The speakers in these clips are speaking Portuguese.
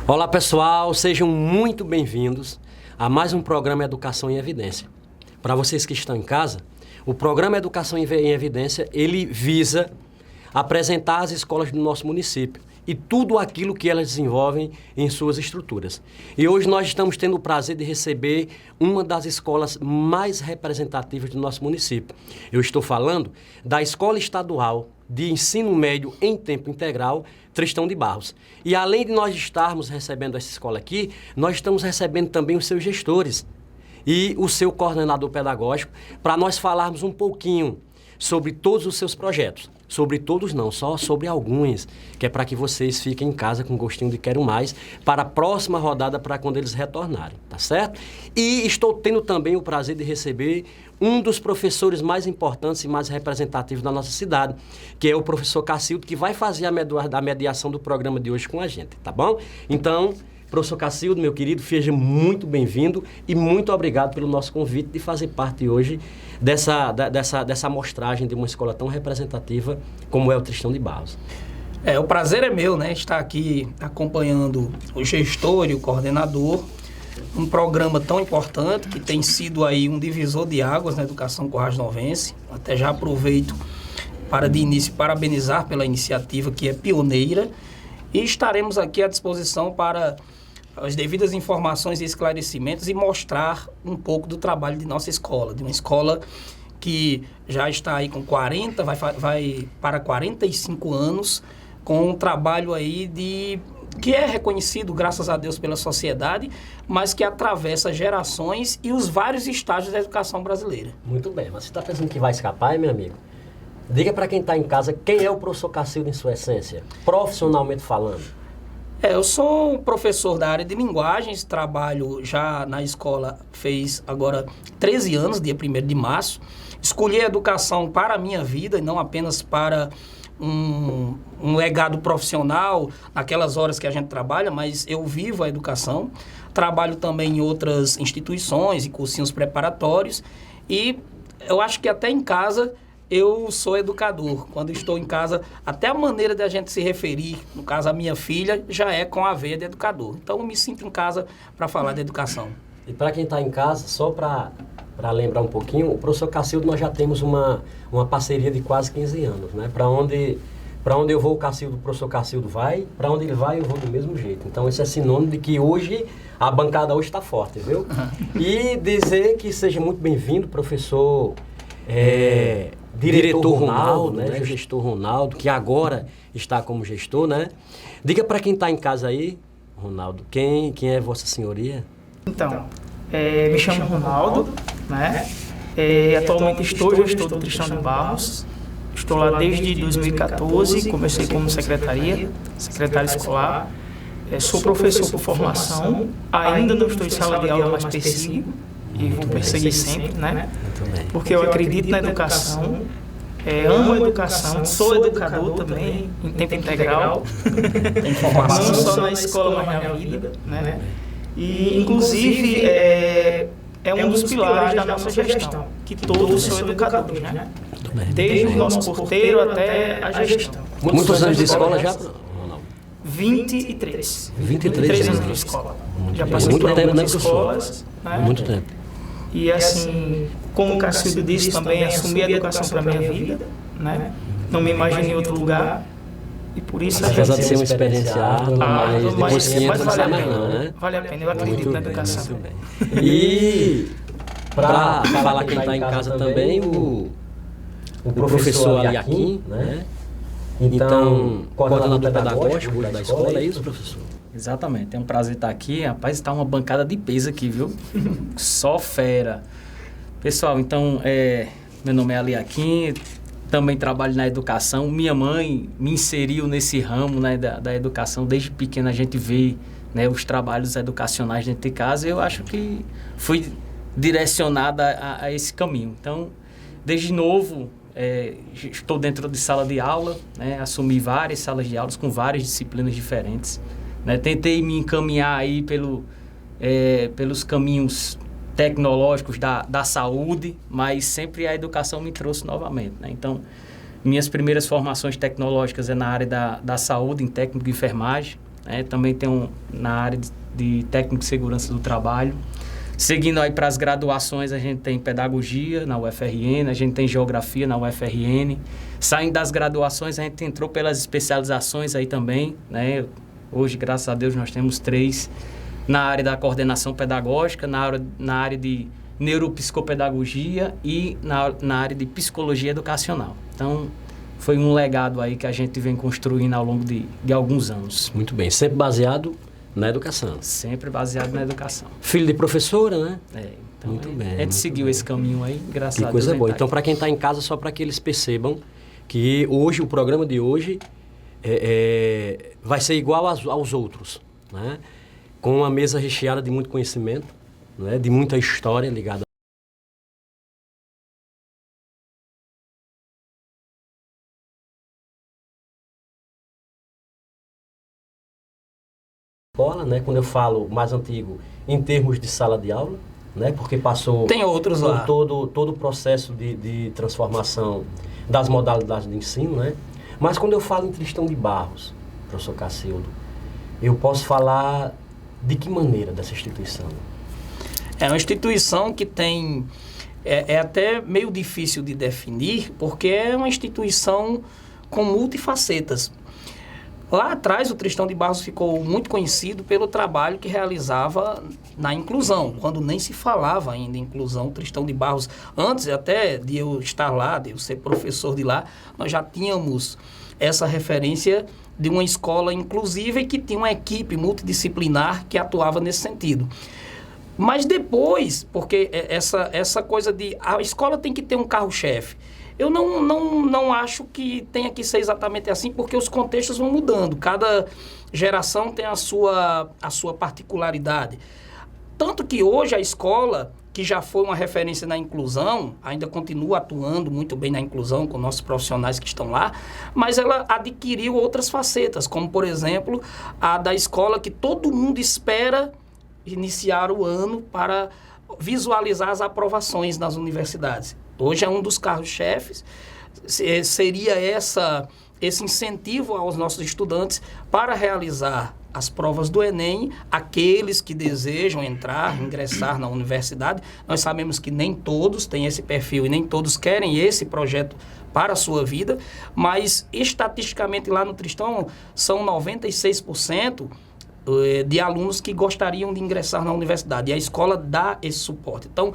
Olá pessoal, sejam muito bem-vindos a mais um programa Educação em Evidência. Para vocês que estão em casa, o programa Educação em Evidência, ele visa apresentar as escolas do nosso município e tudo aquilo que elas desenvolvem em suas estruturas. E hoje nós estamos tendo o prazer de receber uma das escolas mais representativas do nosso município. Eu estou falando da Escola Estadual de Ensino Médio em Tempo Integral, Tristão de Barros. E além de nós estarmos recebendo essa escola aqui, nós estamos recebendo também os seus gestores e o seu coordenador pedagógico para nós falarmos um pouquinho sobre todos os seus projetos. Sobre todos não, só sobre alguns, que é para que vocês fiquem em casa com gostinho de quero mais para a próxima rodada, para quando eles retornarem, tá certo? E estou tendo também o prazer de receber um dos professores mais importantes e mais representativos da nossa cidade, que é o professor Cacildo, que vai fazer a mediação do programa de hoje com a gente, tá bom? Então, professor Cacildo, meu querido, seja muito bem-vindo e muito obrigado pelo nosso convite de fazer parte hoje dessa amostragem de uma escola tão representativa como é o Tristão de Barros. O prazer é meu, né? Estar aqui acompanhando o gestor e o coordenador, um programa tão importante que tem sido aí um divisor de águas na educação corrasnovense. Até já aproveito para de início parabenizar pela iniciativa que é pioneira e estaremos aqui à disposição para as devidas informações e esclarecimentos e mostrar um pouco do trabalho de nossa escola, de uma escola que já está aí com 40, vai para 45 anos, com um trabalho aí que é reconhecido, graças a Deus, pela sociedade, mas que atravessa gerações e os vários estágios da educação brasileira. Muito bem, mas você está pensando que vai escapar, hein, meu amigo? Diga para quem está em casa, quem é o professor Cacildo em sua essência, profissionalmente falando? Eu sou um professor da área de linguagens, trabalho já na escola, fez agora 13 anos, dia 1º de março. Escolhi a educação para a minha vida e não apenas para um legado profissional, naquelas horas que a gente trabalha, mas eu vivo a educação. Trabalho também em outras instituições e cursinhos preparatórios e eu acho que até em casa eu sou educador. Quando estou em casa, até a maneira de a gente se referir, no caso a minha filha, já é com a veia de educador. Então eu me sinto em casa para falar de educação. E para quem está em casa, só para lembrar um pouquinho, o professor Cacildo, nós já temos uma parceria de quase 15 anos, né? Para onde eu vou, o professor Cacildo vai, para onde ele vai, eu vou do mesmo jeito. Então, isso é sinônimo de que hoje, a bancada hoje está forte, viu? E dizer que seja muito bem-vindo, professor diretor Ronaldo, né? Gestor Ronaldo, que agora está como gestor, né? Diga para quem está em casa aí, Ronaldo, quem é Vossa Senhoria? Então, me chamo Ronaldo, né? Atualmente estou gestor do Tristão de Barros. Estou lá desde 2014, comecei como secretário escolar. Sou professor por formação, ainda não estou em sala de aula, mas persigo. E vou perseguir sempre, né? Porque eu acredito na educação, amo a educação, sou educador também, em tempo integral, não só na escola, mas na vida, né? E, inclusive, é um dos pilares da nossa gestão, que todos são educadores, né? Desde o nosso porteiro até a gestão. Muitos anos de escola já? 23. 23 anos de escola. Já passei por algumas escolas, né? Muito tempo. E assim, como o Cacildo disse também, assumi a educação para a minha vida, né? Não me imagino em outro lugar. E por isso... Apesar de ser uma experiência árdua, mas depois que entra, não sai mais não, né? Vale a pena, eu acredito na educação. E para falar quem está em casa também, o professor Aliaquim, né? Então, coordenador pedagógico da escola, é isso, professor? Exatamente, é um prazer estar aqui. Rapaz, está uma bancada de peso aqui, viu? Só fera. Pessoal, então, meu nome é Aliaquim, também trabalho na educação. Minha mãe me inseriu nesse ramo, né, da educação. Desde pequena a gente vê, né, os trabalhos educacionais dentro de casa. Eu acho que fui direcionada a esse caminho. Então, desde novo, estou dentro de sala de aula, né, assumi várias salas de aulas com várias disciplinas diferentes. Né, tentei me encaminhar aí pelos caminhos tecnológicos da saúde, mas sempre a educação me trouxe novamente, né? Então, minhas primeiras formações tecnológicas é na área da saúde, em técnico de enfermagem. né? Também tenho na área de técnico de segurança do trabalho. Seguindo aí para as graduações, a gente tem pedagogia na UFRN, a gente tem geografia na UFRN. Saindo das graduações, a gente entrou pelas especializações aí também, né? Hoje, graças a Deus, nós temos 3 na área da coordenação pedagógica, na área de neuropsicopedagogia e na área de psicologia educacional. Então, foi um legado aí que a gente vem construindo ao longo de alguns anos. Muito bem, sempre baseado na educação. Sempre baseado na educação. Filho de professora, né? Então muito bem. A gente seguiu esse caminho aí, graças a Deus. Que coisa boa. Tá então, para quem está em casa, só para que eles percebam que hoje, o programa de hoje vai ser igual aos outros, né? Com uma mesa recheada de muito conhecimento, né? De muita história ligada escola, né? Quando eu falo mais antigo, em termos de sala de aula, né? Porque passou Tem outros por lá. todo o processo de transformação das modalidades de ensino, né? Mas quando eu falo em Tristão de Barros, professor Cacildo, eu posso falar de que maneira dessa instituição? É uma instituição que tem... É até meio difícil de definir, porque é uma instituição com multifacetas. Lá atrás, o Tristão de Barros ficou muito conhecido pelo trabalho que realizava na inclusão, quando nem se falava ainda em inclusão. O Tristão de Barros, antes até de eu estar lá, de eu ser professor de lá, nós já tínhamos essa referência de uma escola inclusiva e que tinha uma equipe multidisciplinar que atuava nesse sentido. Mas depois, porque essa coisa de a escola tem que ter um carro-chefe, eu não acho que tenha que ser exatamente assim, porque os contextos vão mudando. Cada geração tem a sua particularidade. Tanto que hoje a escola, que já foi uma referência na inclusão, ainda continua atuando muito bem na inclusão com nossos profissionais que estão lá, mas ela adquiriu outras facetas, como, por exemplo, a da escola que todo mundo espera iniciar o ano para visualizar as aprovações nas universidades. Hoje é um dos carros-chefes, seria esse incentivo aos nossos estudantes para realizar as provas do Enem, aqueles que desejam ingressar na universidade. Nós sabemos que nem todos têm esse perfil e nem todos querem esse projeto para a sua vida, mas estatisticamente lá no Tristão são 96% de alunos que gostariam de ingressar na universidade, e a escola dá esse suporte. Então,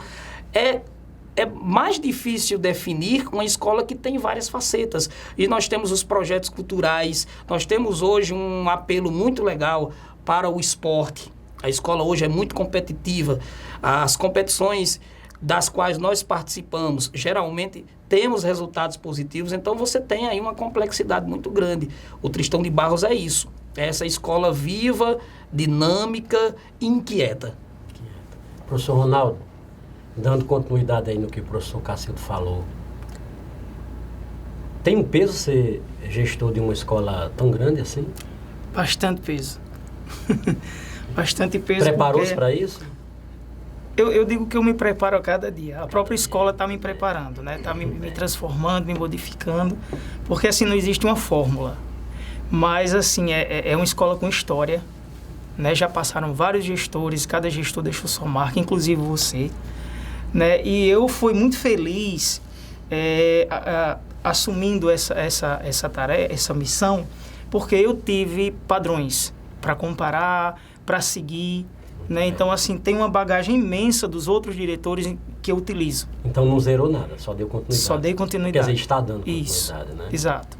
é mais difícil definir uma escola que tem várias facetas. E nós temos os projetos culturais, nós temos hoje um apelo muito legal para o esporte. A escola hoje é muito competitiva. As competições das quais nós participamos, geralmente temos resultados positivos, então você tem aí uma complexidade muito grande. O Tristão de Barros é isso. É essa escola viva, dinâmica, inquieta. Professor Ronaldo, dando continuidade aí no que o professor Cacildo falou, tem um peso ser gestor de uma escola tão grande assim? Bastante peso. Bastante peso. Preparou-se para isso? Eu digo que eu me preparo a cada dia. A própria escola está me preparando, né? Está me transformando, me modificando, porque assim não existe uma fórmula. Mas assim, é uma escola com história, né? Já passaram vários gestores, cada gestor deixou sua marca, inclusive você. Né? E eu fui muito feliz assumindo essa tarefa, essa missão, porque eu tive padrões para comparar, para seguir, né? Então, assim, tem uma bagagem imensa dos outros diretores que eu utilizo. Então não zerou nada, só deu continuidade. Só dei continuidade. Quer dizer, está dando continuidade, isso, né? Exato.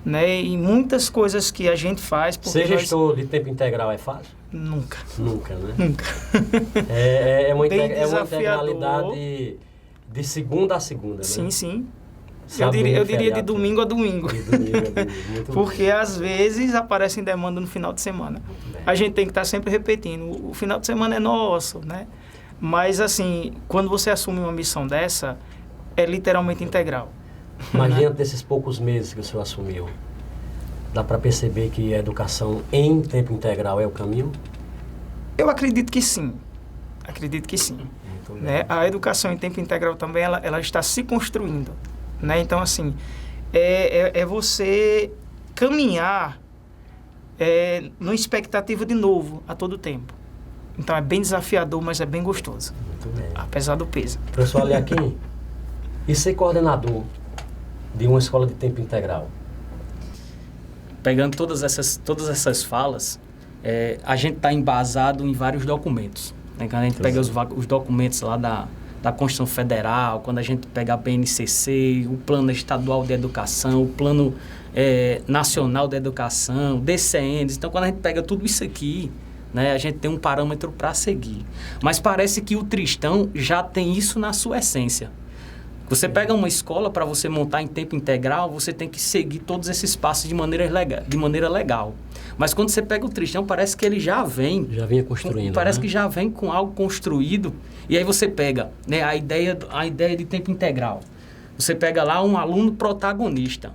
Né? E muitas coisas que a gente faz... Ser gestor de tempo integral é fácil? Nunca. Nunca, né? Nunca. É uma desafiador. integralidade de segunda a segunda, né? Sim, sim. Sábado Eu diria de feriado. domingo a domingo. De domingo a domingo. Muito Porque bom. às vezes aparecem demanda no final de semana. bem. A gente tem que estar sempre repetindo. O final de semana é nosso, né? Mas assim, quando você assume uma missão dessa, é literalmente integral. Mas diante desses poucos meses que o senhor assumiu, dá para perceber que a educação em tempo integral é o caminho? Eu acredito que sim. Acredito que sim. Muito bem. Né? A educação em tempo integral também, ela está se construindo. Né? Então, assim, é você caminhar numa expectativa de novo a todo tempo. Então é bem desafiador, mas é bem gostoso. Muito bem. Apesar do peso. Professor Aliaquim, e ser coordenador de uma escola de tempo integral? Pegando todas essas falas, a gente está embasado em vários documentos. Né? Quando a gente pega os documentos lá da Constituição Federal, quando a gente pega a BNCC, o Plano Estadual de Educação, o Plano Nacional de Educação, DCNs. Então, quando a gente pega tudo isso aqui, né, a gente tem um parâmetro para seguir. Mas parece que o Tristão já tem isso na sua essência. Você pega uma escola, para você montar em tempo integral, você tem que seguir todos esses passos de maneira legal. Mas quando você pega o Tristão, parece que ele já vinha construindo. Parece que já vem com algo construído. E aí você pega, né, a ideia de tempo integral. Você pega lá um aluno protagonista.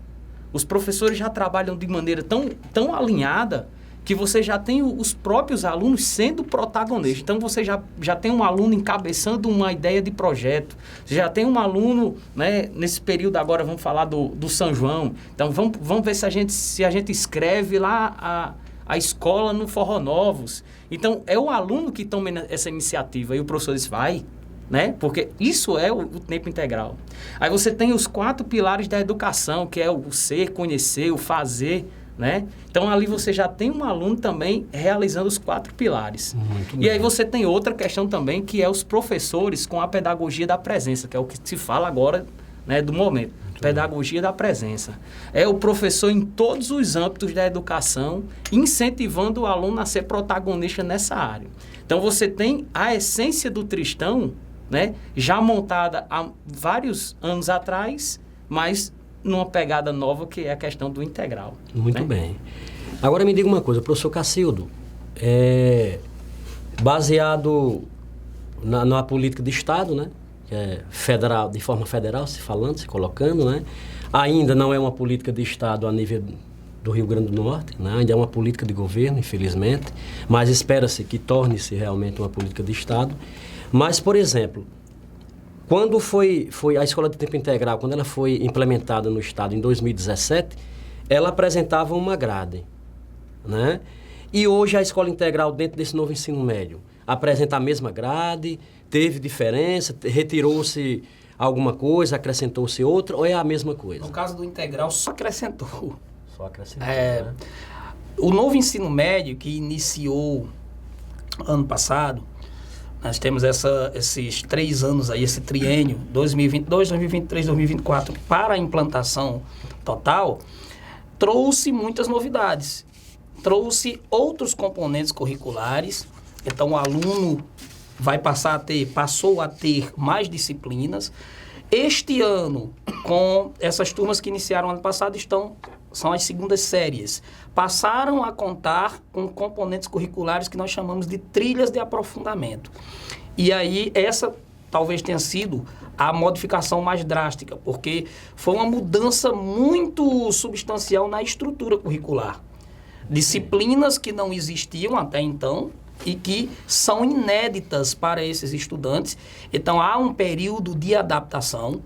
Os professores já trabalham de maneira tão alinhada que você já tem os próprios alunos sendo protagonistas. Então, você já tem um aluno encabeçando uma ideia de projeto. Você já tem um aluno, né, nesse período agora, vamos falar do São João. Então, vamos ver se a gente escreve lá a escola no Forró Novos. Então, é o aluno que toma essa iniciativa. E o professor diz, vai, né? Porque isso é o tempo integral. Aí você tem os 4 pilares da educação, que é o ser, conhecer, o fazer, né? Então, ali você já tem um aluno também realizando os 4 pilares. E aí você tem outra questão também, que é os professores com a pedagogia da presença, que é o que se fala agora, né, do momento. Pedagogia da presença. É o professor em todos os âmbitos da educação, incentivando o aluno a ser protagonista nessa área. Então, você tem a essência do Tristão, né, já montada há vários anos atrás, mas numa pegada nova, que é a questão do integral. Muito né? bem. Agora me diga uma coisa, professor Cacildo, baseado na política de Estado, né, que é federal, de forma federal, se colocando, né, ainda não é uma política de Estado a nível do Rio Grande do Norte, né, ainda é uma política de governo, infelizmente, mas espera-se que torne-se realmente uma política de Estado. Mas, por exemplo, quando foi a escola de tempo integral, quando ela foi implementada no Estado em 2017, ela apresentava uma grade, né? E hoje a escola integral, dentro desse novo ensino médio, apresenta a mesma grade, teve diferença, retirou-se alguma coisa, acrescentou-se outra, ou é a mesma coisa? No caso do integral, só acrescentou. Só acrescentou, né? O novo ensino médio, que iniciou ano passado, nós temos esses 3 anos aí, esse triênio, 2022, 2023, 2024, para a implantação total, trouxe muitas novidades. Trouxe outros componentes curriculares. Então, o aluno passou a ter mais disciplinas. Este ano, com essas turmas que iniciaram ano passado, são as segundas séries. Passaram a contar com componentes curriculares que nós chamamos de trilhas de aprofundamento. E aí, essa talvez tenha sido a modificação mais drástica, porque foi uma mudança muito substancial na estrutura curricular. Disciplinas que não existiam até então e que são inéditas para esses estudantes. Então, há um período de adaptação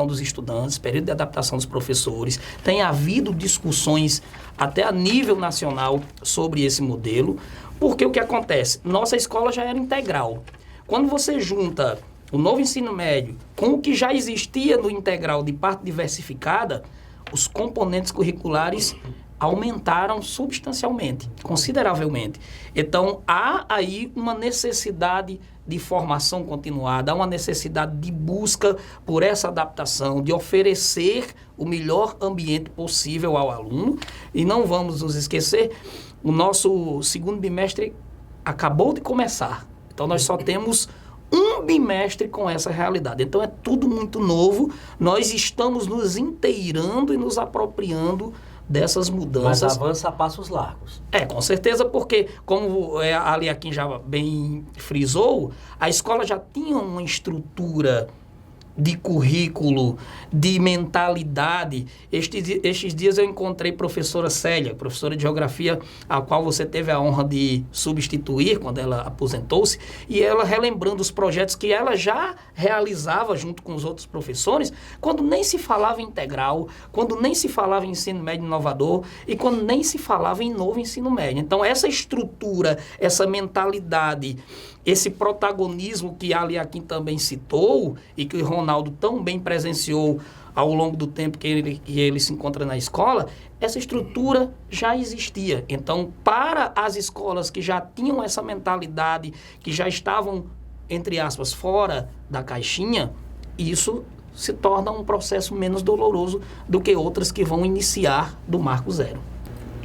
dos estudantes, período de adaptação dos professores. Tem havido discussões até a nível nacional sobre esse modelo, porque o que acontece? Nossa escola já era integral. Quando você junta o novo ensino médio com o que já existia no integral de parte diversificada, os componentes curriculares aumentaram substancialmente, consideravelmente. Então, há aí uma necessidade de formação continuada, há uma necessidade de busca por essa adaptação, de oferecer o melhor ambiente possível ao aluno. E não vamos nos esquecer, o nosso segundo bimestre acabou de começar. Então, nós só temos um bimestre com essa realidade. Então, é tudo muito novo. Nós estamos nos inteirando e nos apropriando dessas mudanças. Mas avança a passos largos. Com certeza, porque, como a Aliaquim já bem frisou, a escola já tinha uma estrutura de currículo, de mentalidade. Estes dias eu encontrei professora Célia, professora de geografia, a qual você teve a honra de substituir quando ela aposentou-se, e ela relembrando os projetos que ela já realizava junto com os outros professores, quando nem se falava em integral, quando nem se falava em ensino médio inovador e quando nem se falava em novo ensino médio. Então, essa estrutura, essa mentalidade, esse protagonismo que Ali Akin também citou e que o Ronaldo tão bem presenciou ao longo do tempo que ele se encontra na escola, essa estrutura já existia. Então, para as escolas que já tinham essa mentalidade, que já estavam, entre aspas, fora da caixinha, isso se torna um processo menos doloroso do que outras que vão iniciar do marco zero.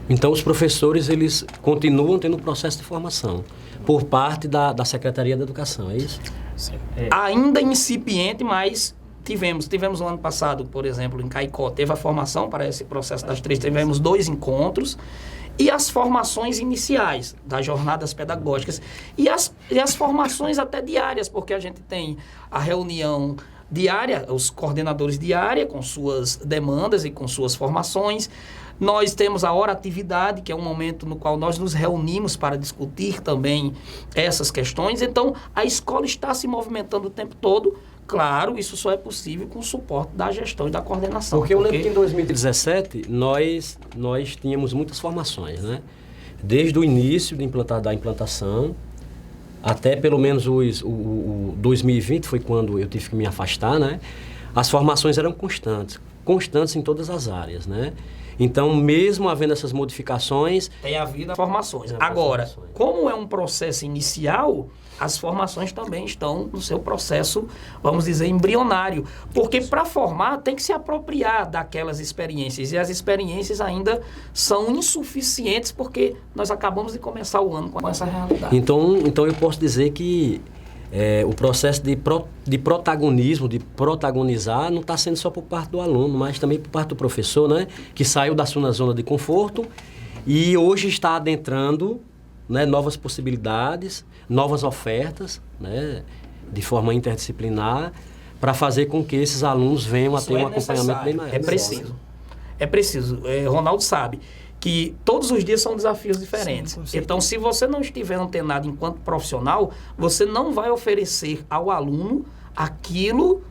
Então, os professores, eles continuam tendo um processo de formação por parte da Secretaria da Educação, é isso? Sim. Ainda incipiente, mas tivemos no ano passado, por exemplo, em Caicó, teve a formação para esse processo das 3, tivemos 2 encontros, e as formações iniciais das jornadas pedagógicas, e as formações até diárias, porque a gente tem a reunião diária, os coordenadores de área com suas demandas e com suas formações. Nós temos a hora atividade, que é um momento no qual nós nos reunimos para discutir também essas questões. Então, a escola está se movimentando o tempo todo. Claro, isso só é possível com o suporte da gestão e da coordenação. Porque eu lembro que em 2017 nós tínhamos muitas formações, né? Desde o início da implantação até pelo menos o 2020 foi quando eu tive que me afastar, né? As formações eram constantes em todas as áreas, né? Então, mesmo havendo essas modificações... Tem havido formações. Agora, como é um processo inicial, as formações também estão no seu processo, vamos dizer, embrionário. Porque para formar tem que se apropriar daquelas experiências. E as experiências ainda são insuficientes porque nós acabamos de começar o ano com essa realidade. Então eu posso dizer que o processo de protagonismo, de protagonizar, não está sendo só por parte do aluno, mas também por parte do professor, né? Que saiu da sua zona de conforto e hoje está adentrando, né, novas possibilidades, novas ofertas, né, de forma interdisciplinar, para fazer com que esses alunos venham a ter um acompanhamento bem maior. É preciso. Ronaldo sabe que todos os dias são desafios diferentes. Sim, então, se você não estiver antenado enquanto profissional, você não vai oferecer ao aluno aquilo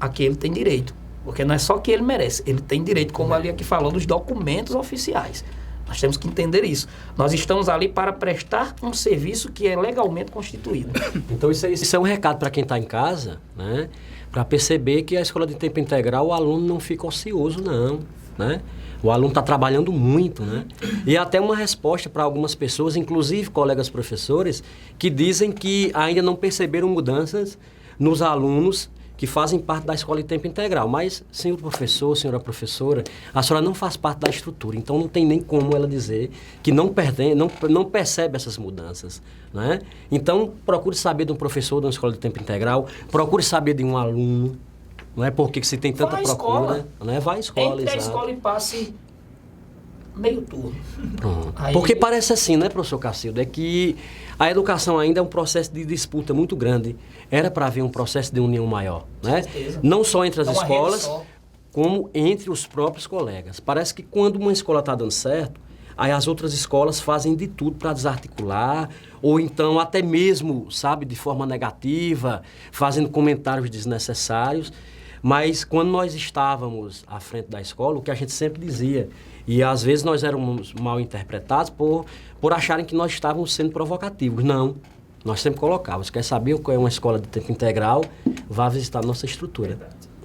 a que ele tem direito. Porque não é só que ele merece, ele tem direito, como ali aqui falou, dos documentos oficiais. Nós temos que entender isso. Nós estamos ali para prestar um serviço que é legalmente constituído. Então, isso é um recado para quem está em casa, né? Para perceber que a escola de tempo integral, o aluno não fica ocioso, não, né? O aluno está trabalhando muito, né? E até uma resposta para algumas pessoas, inclusive colegas professores, que dizem que ainda não perceberam mudanças nos alunos que fazem parte da escola de tempo integral. Mas, senhor professor, senhora professora, a senhora não faz parte da estrutura, então não tem nem como ela dizer que não percebe essas mudanças, né? Então, procure saber de um professor de uma escola de tempo integral, procure saber de um aluno, não é porque se tem tanta procura, né? Vai à escola, entre a escola e passe meio turno. Aí... Porque parece assim, né, professor Cacildo, é que a educação ainda é um processo de disputa muito grande. Era para haver um processo de união maior, né? Não só entre as escolas, como entre os próprios colegas. Parece que quando uma escola está dando certo, aí as outras escolas fazem de tudo para desarticular, ou então até mesmo, sabe, de forma negativa, fazendo comentários desnecessários. Mas quando nós estávamos à frente da escola, o que a gente sempre dizia, e às vezes nós éramos mal interpretados por acharem que nós estávamos sendo provocativos. Não, nós sempre colocávamos. Quer saber o que é uma escola de tempo integral? Vá visitar a nossa estrutura.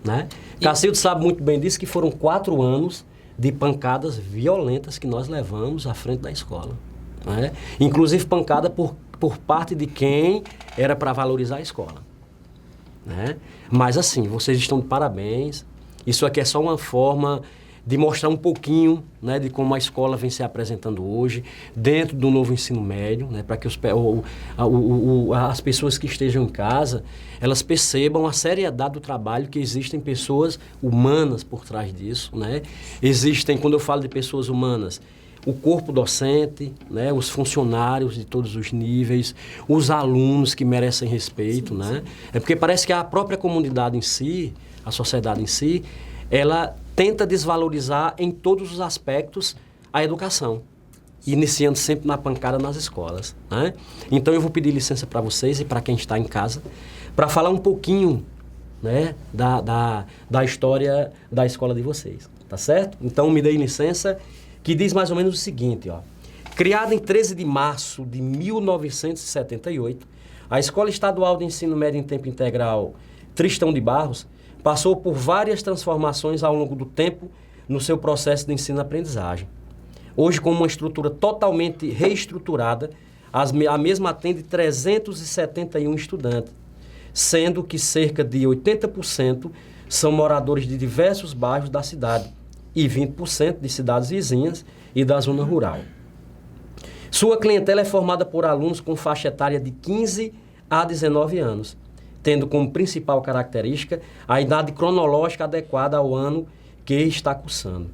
Né? Cacildo sabe muito bem disso, que foram 4 anos de pancadas violentas que nós levamos à frente da escola. Né? Inclusive pancada por parte de quem era para valorizar a escola. Né? Mas assim, vocês estão de parabéns. Isso aqui é só uma forma de mostrar um pouquinho, né, de como a escola vem se apresentando hoje dentro do novo ensino médio, né, para que as pessoas que estejam em casa, elas percebam a seriedade do trabalho, que existem pessoas humanas por trás disso, né? Existem, quando eu falo de pessoas humanas, o corpo docente, né, os funcionários de todos os níveis, os alunos que merecem respeito, né? É porque parece que a própria comunidade em si, a sociedade em si, ela tenta desvalorizar em todos os aspectos a educação, iniciando sempre na pancada nas escolas, né? Então eu vou pedir licença para vocês e para quem está em casa, para falar um pouquinho, né, da história da escola de vocês, tá certo? Então me deem licença, que diz mais ou menos o seguinte, ó. Criada em 13 de março de 1978, a Escola Estadual de Ensino Médio em Tempo Integral Tristão de Barros passou por várias transformações ao longo do tempo no seu processo de ensino-aprendizagem. Hoje, com uma estrutura totalmente reestruturada, a mesma atende 371 estudantes, sendo que cerca de 80% são moradores de diversos bairros da cidade e 20% de cidades vizinhas e da zona rural. Sua clientela é formada por alunos com faixa etária de 15 a 19 anos, tendo como principal característica a idade cronológica adequada ao ano que está cursando.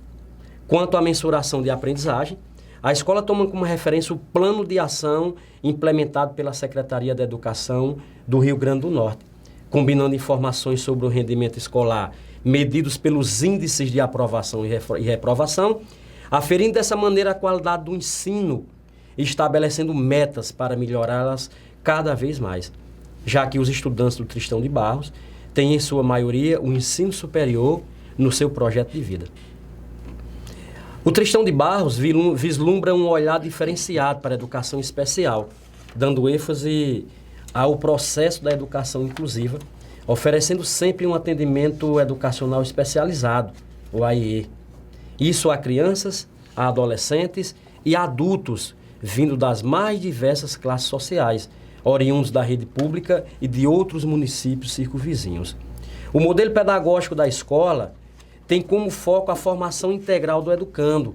Quanto à mensuração de aprendizagem, a escola toma como referência o plano de ação implementado pela Secretaria da Educação do Rio Grande do Norte, combinando informações sobre o rendimento escolar medidos pelos índices de aprovação e reprovação, aferindo dessa maneira a qualidade do ensino e estabelecendo metas para melhorá-las cada vez mais, já que os estudantes do Tristão de Barros têm, em sua maioria, o ensino superior no seu projeto de vida. O Tristão de Barros vislumbra um olhar diferenciado para a educação especial, dando ênfase ao processo da educação inclusiva, oferecendo sempre um atendimento educacional especializado, o AIE. Isso a crianças, a adolescentes e adultos, vindo das mais diversas classes sociais, oriundos da rede pública e de outros municípios circunvizinhos. O modelo pedagógico da escola tem como foco a formação integral do educando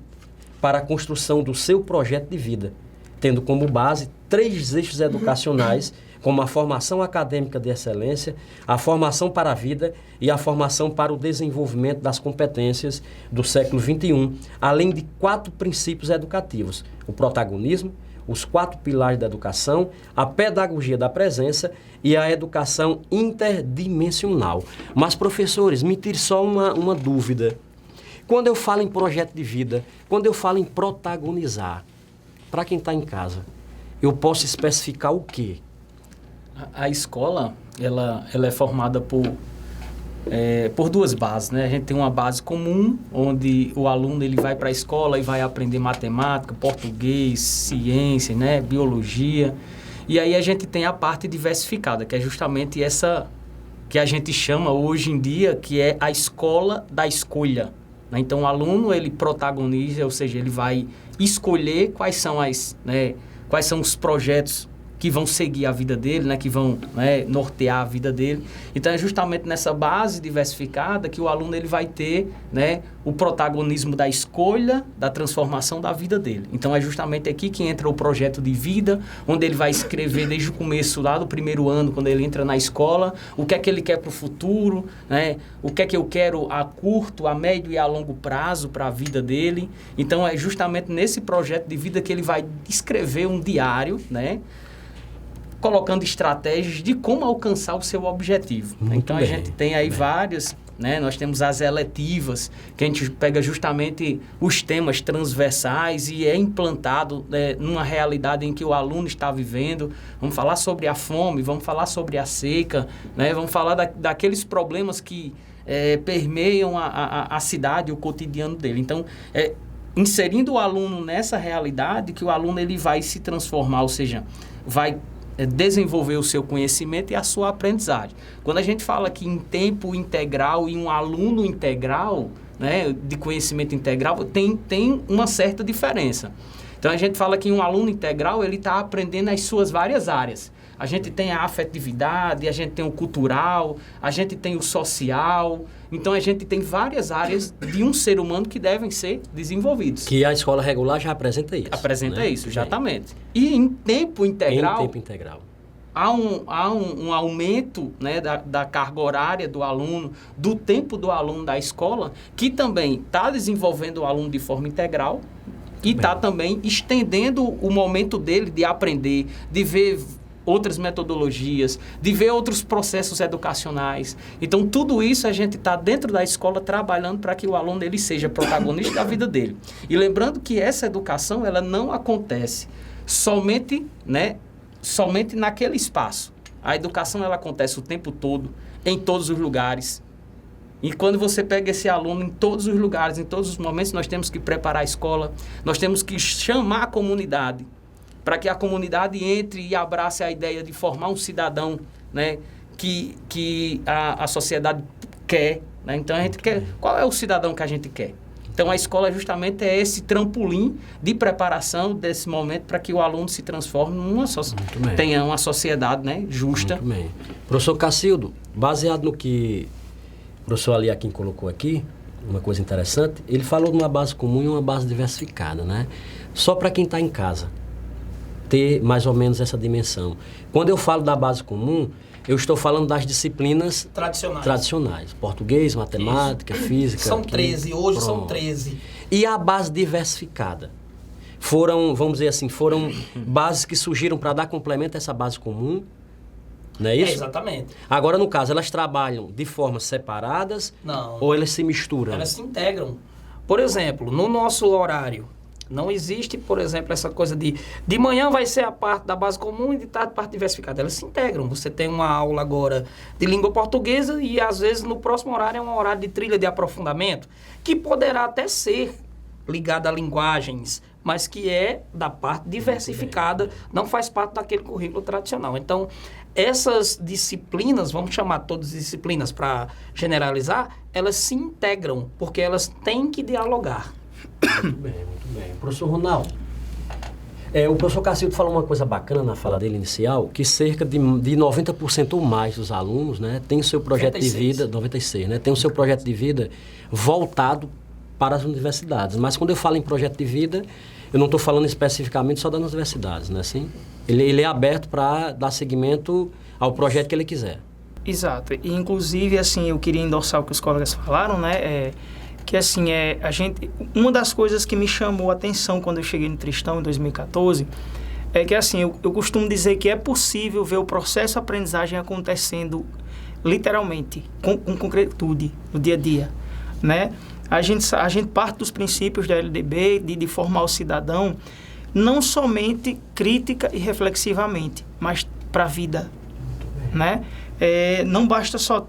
para a construção do seu projeto de vida, tendo como base 3 eixos educacionais, como a formação acadêmica de excelência, a formação para a vida e a formação para o desenvolvimento das competências do século XXI, além de 4 princípios educativos: o protagonismo, os 4 pilares da educação, a pedagogia da presença e a educação interdimensional. Mas, professores, me tire só uma dúvida. Quando eu falo em projeto de vida, quando eu falo em protagonizar, para quem está em casa, eu posso especificar o quê? A escola, ela é formada por 2 bases, né? A gente tem uma base comum, onde o aluno ele vai para a escola e vai aprender matemática, português, ciência, né? Biologia. E aí a gente tem a parte diversificada, que é justamente essa que a gente chama hoje em dia, que é a escola da escolha, né? Então o aluno ele protagoniza, ou seja, ele vai escolher quais são os projetos que vão seguir a vida dele, né, que vão, né, nortear a vida dele. Então, é justamente nessa base diversificada que o aluno ele vai ter, né, o protagonismo da escolha, da transformação da vida dele. Então, é justamente aqui que entra o projeto de vida, onde ele vai escrever desde o começo, lá do primeiro ano, quando ele entra na escola, o que é que ele quer para o futuro, né, o que é que eu quero a curto, a médio e a longo prazo para a vida dele. Então, é justamente nesse projeto de vida que ele vai escrever um diário, né, colocando estratégias de como alcançar o seu objetivo. Muito então, bem, a gente tem aí várias, né? Nós temos as eletivas, que a gente pega justamente os temas transversais e é implantado, né, numa realidade em que o aluno está vivendo. Vamos falar sobre a fome, vamos falar sobre a seca, né? Vamos falar daqueles problemas que permeiam a cidade, o cotidiano dele. Então, inserindo o aluno nessa realidade, que o aluno ele vai se transformar, ou seja, vai desenvolver o seu conhecimento e a sua aprendizagem. Quando a gente fala aqui em tempo integral e um aluno integral, né, de conhecimento integral, tem uma certa diferença. Então, a gente fala que um aluno integral, ele está aprendendo as suas várias áreas. A gente tem a afetividade, a gente tem o cultural, a gente tem o social. Então, a gente tem várias áreas de um ser humano que devem ser desenvolvidos. Que a escola regular já apresenta isso. Apresenta, né? Isso, exatamente. Bem. E em tempo integral... Em tempo integral. Há um aumento, né, da carga horária do aluno, do tempo do aluno da escola, que também está desenvolvendo o aluno de forma integral, e está também estendendo o momento dele de aprender, de ver outras metodologias, de ver outros processos educacionais. Então, tudo isso a gente está dentro da escola trabalhando para que o aluno ele seja protagonista da vida dele. E lembrando que essa educação ela não acontece somente naquele espaço. A educação ela acontece o tempo todo, em todos os lugares. E quando você pega esse aluno em todos os lugares, em todos os momentos, nós temos que preparar a escola, nós temos que chamar a comunidade, para que a comunidade entre e abrace a ideia de formar um cidadão, né, que a sociedade quer. Né? Então, a gente quer... Qual é o cidadão que a gente quer? Então, a escola justamente é esse trampolim de preparação desse momento para que o aluno se transforme tenha uma sociedade, né, justa. Muito bem. Professor Cacildo, baseado no que o professor Aliaquim colocou aqui, uma coisa interessante, ele falou de uma base comum e uma base diversificada, né? Só para quem está em casa ter mais ou menos essa dimensão. Quando eu falo da base comum, eu estou falando das disciplinas tradicionais. Português, matemática, física. São 13, hoje são 13. E a base diversificada? Foram, vamos dizer assim, foram bases que surgiram para dar complemento a essa base comum, não é isso? Exatamente. Agora, no caso, elas trabalham de formas separadas? Não. Ou elas se misturam? Elas se integram. Por exemplo, no nosso horário, não existe, por exemplo, essa coisa de manhã vai ser a parte da base comum e de tarde a parte diversificada. Elas se integram. Você tem uma aula agora de língua portuguesa e, às vezes, no próximo horário é um horário de trilha de aprofundamento, que poderá até ser ligado a linguagens, mas que é da parte diversificada, não faz parte daquele currículo tradicional. Então, essas disciplinas, vamos chamar todas as disciplinas para generalizar, elas se integram, porque elas têm que dialogar. Muito bem, muito bem. Professor Ronaldo, o professor Cacildo falou uma coisa bacana na fala dele inicial, que cerca de 90% ou mais dos alunos, né, tem o seu projeto 96. De vida, 96, né, tem o seu projeto de vida voltado para as universidades. Mas quando eu falo em projeto de vida, eu não estou falando especificamente só das universidades, né, assim? Ele é aberto para dar seguimento ao projeto que ele quiser. Exato. E, inclusive, assim, eu queria endossar o que os colegas falaram, né, que assim, uma das coisas que me chamou a atenção quando eu cheguei no Tristão em 2014 é que assim, eu costumo dizer que é possível ver o processo de aprendizagem acontecendo literalmente, com concretude, no dia a dia, né? A gente parte dos princípios da LDB de formar o cidadão não somente crítica e reflexivamente, mas para a vida, né? Não basta só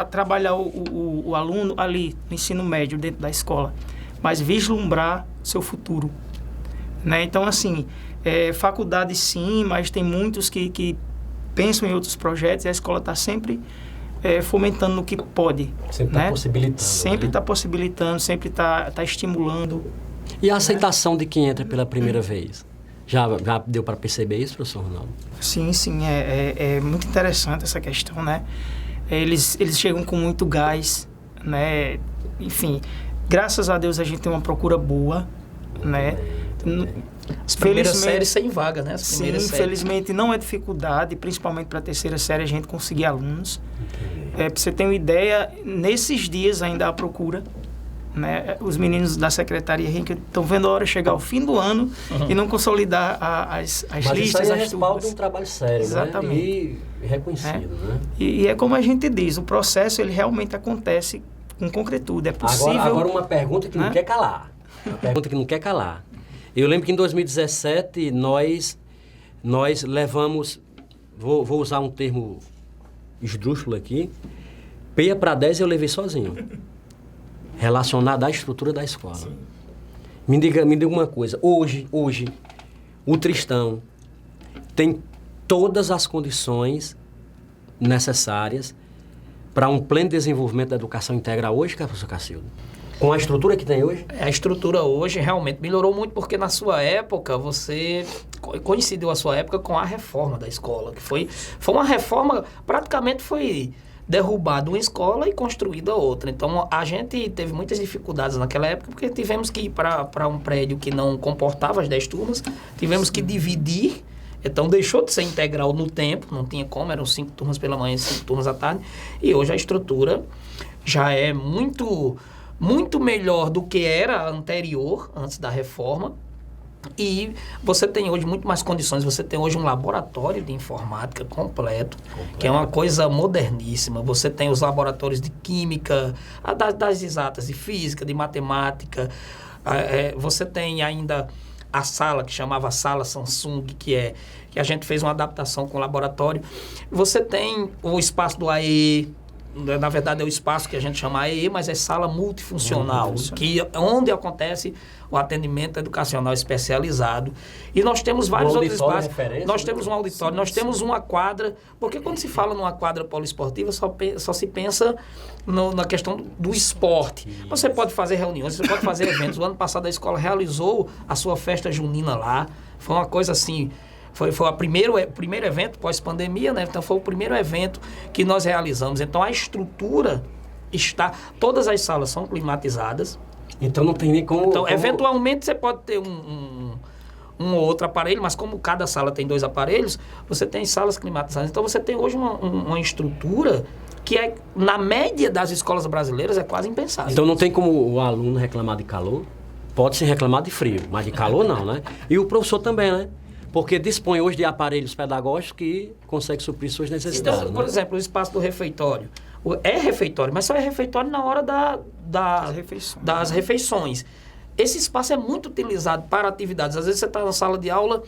trabalhar o aluno ali no ensino médio, dentro da escola, mas vislumbrar seu futuro, né? Então, assim, faculdade sim, mas tem muitos que pensam em outros projetos e a escola está sempre fomentando no que pode. Sempre está, né, possibilitando. Sempre está, né, possibilitando, sempre está estimulando. E a aceitação, né, de quem entra pela primeira vez? Já deu para perceber isso, professor Ronaldo? Sim, é muito interessante essa questão, né? Eles chegam com muito gás, né? Enfim, graças a Deus a gente tem uma procura boa, né? As primeiras séries sem vaga, né? Sim, infelizmente não é dificuldade, principalmente para a terceira série a gente conseguir alunos. Para você ter uma ideia, nesses dias ainda há procura, né? Os meninos da secretaria estão vendo a hora chegar ao fim do ano e não consolidar as listas, isso aí as respaldo de um trabalho sério, exatamente, né? E reconhecido, né? E é como a gente diz, o processo ele realmente acontece com concretude, é possível... Agora uma pergunta que, né, não quer calar. Uma pergunta que não quer calar. Eu lembro que em 2017 nós levamos, vou usar um termo esdrúxulo aqui, peia para 10 eu levei sozinho. Relacionado à estrutura da escola. Sim. Me diga uma coisa. Hoje, o Tristão tem todas as condições necessárias para um pleno desenvolvimento da educação integral hoje, professor Cacildo? Com a estrutura que tem hoje? A estrutura hoje realmente melhorou muito, porque na sua época, coincidiu a sua época com a reforma da escola, que foi uma reforma, praticamente foi derrubada uma escola e construída outra. Então, a gente teve muitas dificuldades naquela época, porque tivemos que ir para um prédio que não comportava as 10 turmas, tivemos que dividir, então deixou de ser integral no tempo, não tinha como, eram 5 turmas pela manhã e 5 turmas à tarde, e hoje a estrutura já é muito muito melhor do que era a anterior, antes da reforma. E você tem hoje muito mais condições. Você tem hoje um laboratório de informática completo, que é uma coisa moderníssima. Você tem os laboratórios de química, das exatas, de física, de matemática. Você tem ainda a sala, que chamava Sala Samsung, que a gente fez uma adaptação com o laboratório. Você tem o espaço do AE, na verdade é o espaço que a gente chama AE, mas é sala multifuncional, onde acontece o atendimento educacional especializado. E nós temos vários outros espaços. Nós temos um auditório, nós temos uma quadra, porque quando se fala numa quadra poliesportiva, só se pensa na questão do esporte. Você pode fazer reuniões, você pode fazer eventos. O ano passado a escola realizou a sua festa junina lá. Foi uma coisa assim... Foi o primeiro evento pós-pandemia, né? Então, foi o primeiro evento que nós realizamos. Então, a estrutura está... Todas as salas são climatizadas. Então, não tem nem como... Então, eventualmente, você pode ter um ou outro aparelho, mas como cada sala tem 2 aparelhos, você tem salas climatizadas. Então, você tem hoje uma estrutura que é, na média das escolas brasileiras, é quase impensável. Então, não tem como o aluno reclamar de calor? Pode-se reclamar de frio, mas de calor não, né? E o professor também, né? Porque dispõe hoje de aparelhos pedagógicos que conseguem suprir suas necessidades. Então, por exemplo, o espaço do refeitório. É refeitório, mas só é refeitório na hora das refeições. Esse espaço é muito utilizado para atividades. Às vezes você está na sala de aula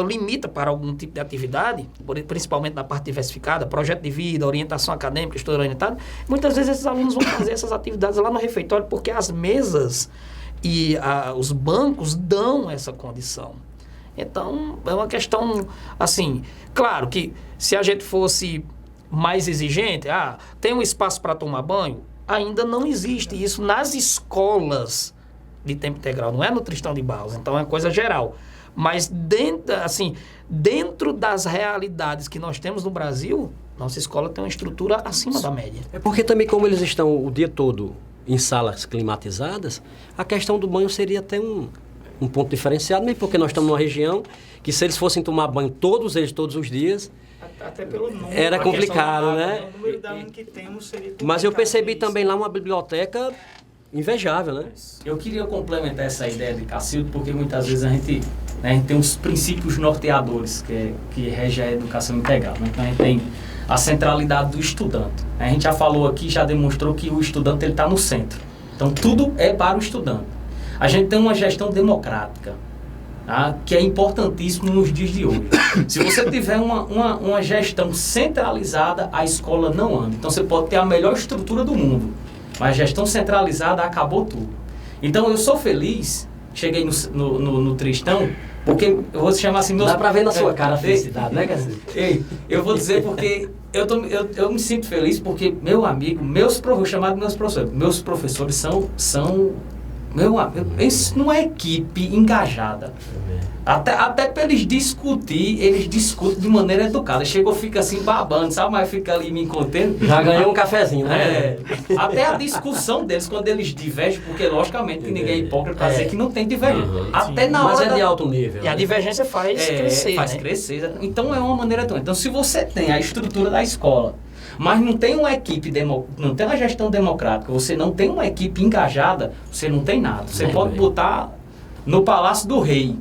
limita para algum tipo de atividade, principalmente na parte diversificada, projeto de vida, orientação acadêmica, estudo orientado. Muitas vezes esses alunos vão fazer essas atividades lá no refeitório, porque as mesas e os bancos dão essa condição. Então, é uma questão, assim, claro que se a gente fosse mais exigente, tem um espaço para tomar banho, ainda não existe isso nas escolas de tempo integral, não é no Tristão de Barros, então é uma coisa geral. Mas dentro das realidades que nós temos no Brasil, nossa escola tem uma estrutura acima da média. É porque também, como eles estão o dia todo em salas climatizadas, a questão do banho seria até um ponto diferenciado, mesmo porque nós estamos numa região que, se eles fossem tomar banho todos os dias, até pelo número, era complicado, né? O número de alunos que temos seria complicado. Mas eu percebi também lá uma biblioteca invejável, né? Eu queria complementar essa ideia de Cacildo, porque muitas vezes a gente tem os princípios norteadores que regem a educação integral, né? Então a gente tem a centralidade do estudante. A gente já falou aqui, já demonstrou que o estudante está no centro. Então tudo é para o estudante. A gente tem uma gestão democrática, tá? Que é importantíssimo nos dias de hoje. Se você tiver uma gestão centralizada, a escola não anda. Então você pode ter a melhor estrutura do mundo, mas a gestão centralizada acabou tudo. Então eu sou feliz, cheguei no Tristão, porque eu vou chamar assim... Dá pra ver na sua cara a felicidade, né, Cacildo? Eu vou dizer porque eu me sinto feliz porque, meu amigo, vou chamar de meus professores são isso não é equipe engajada. Até para eles discutem de maneira educada. Fica assim babando, sabe? Mas fica ali me contendo. Já ganhou um cafezinho, né? Até a discussão deles, quando eles divergem, porque logicamente que ninguém é hipócrita para dizer que não tem divergência. Até na hora. Mas é de alto nível. E a divergência faz crescer. Faz crescer. Então é uma maneira tão. Então, se você tem a estrutura da escola, mas não tem uma equipe, não tem uma gestão democrática, você não tem uma equipe engajada, você não tem nada. Você pode botar no Palácio do Rei.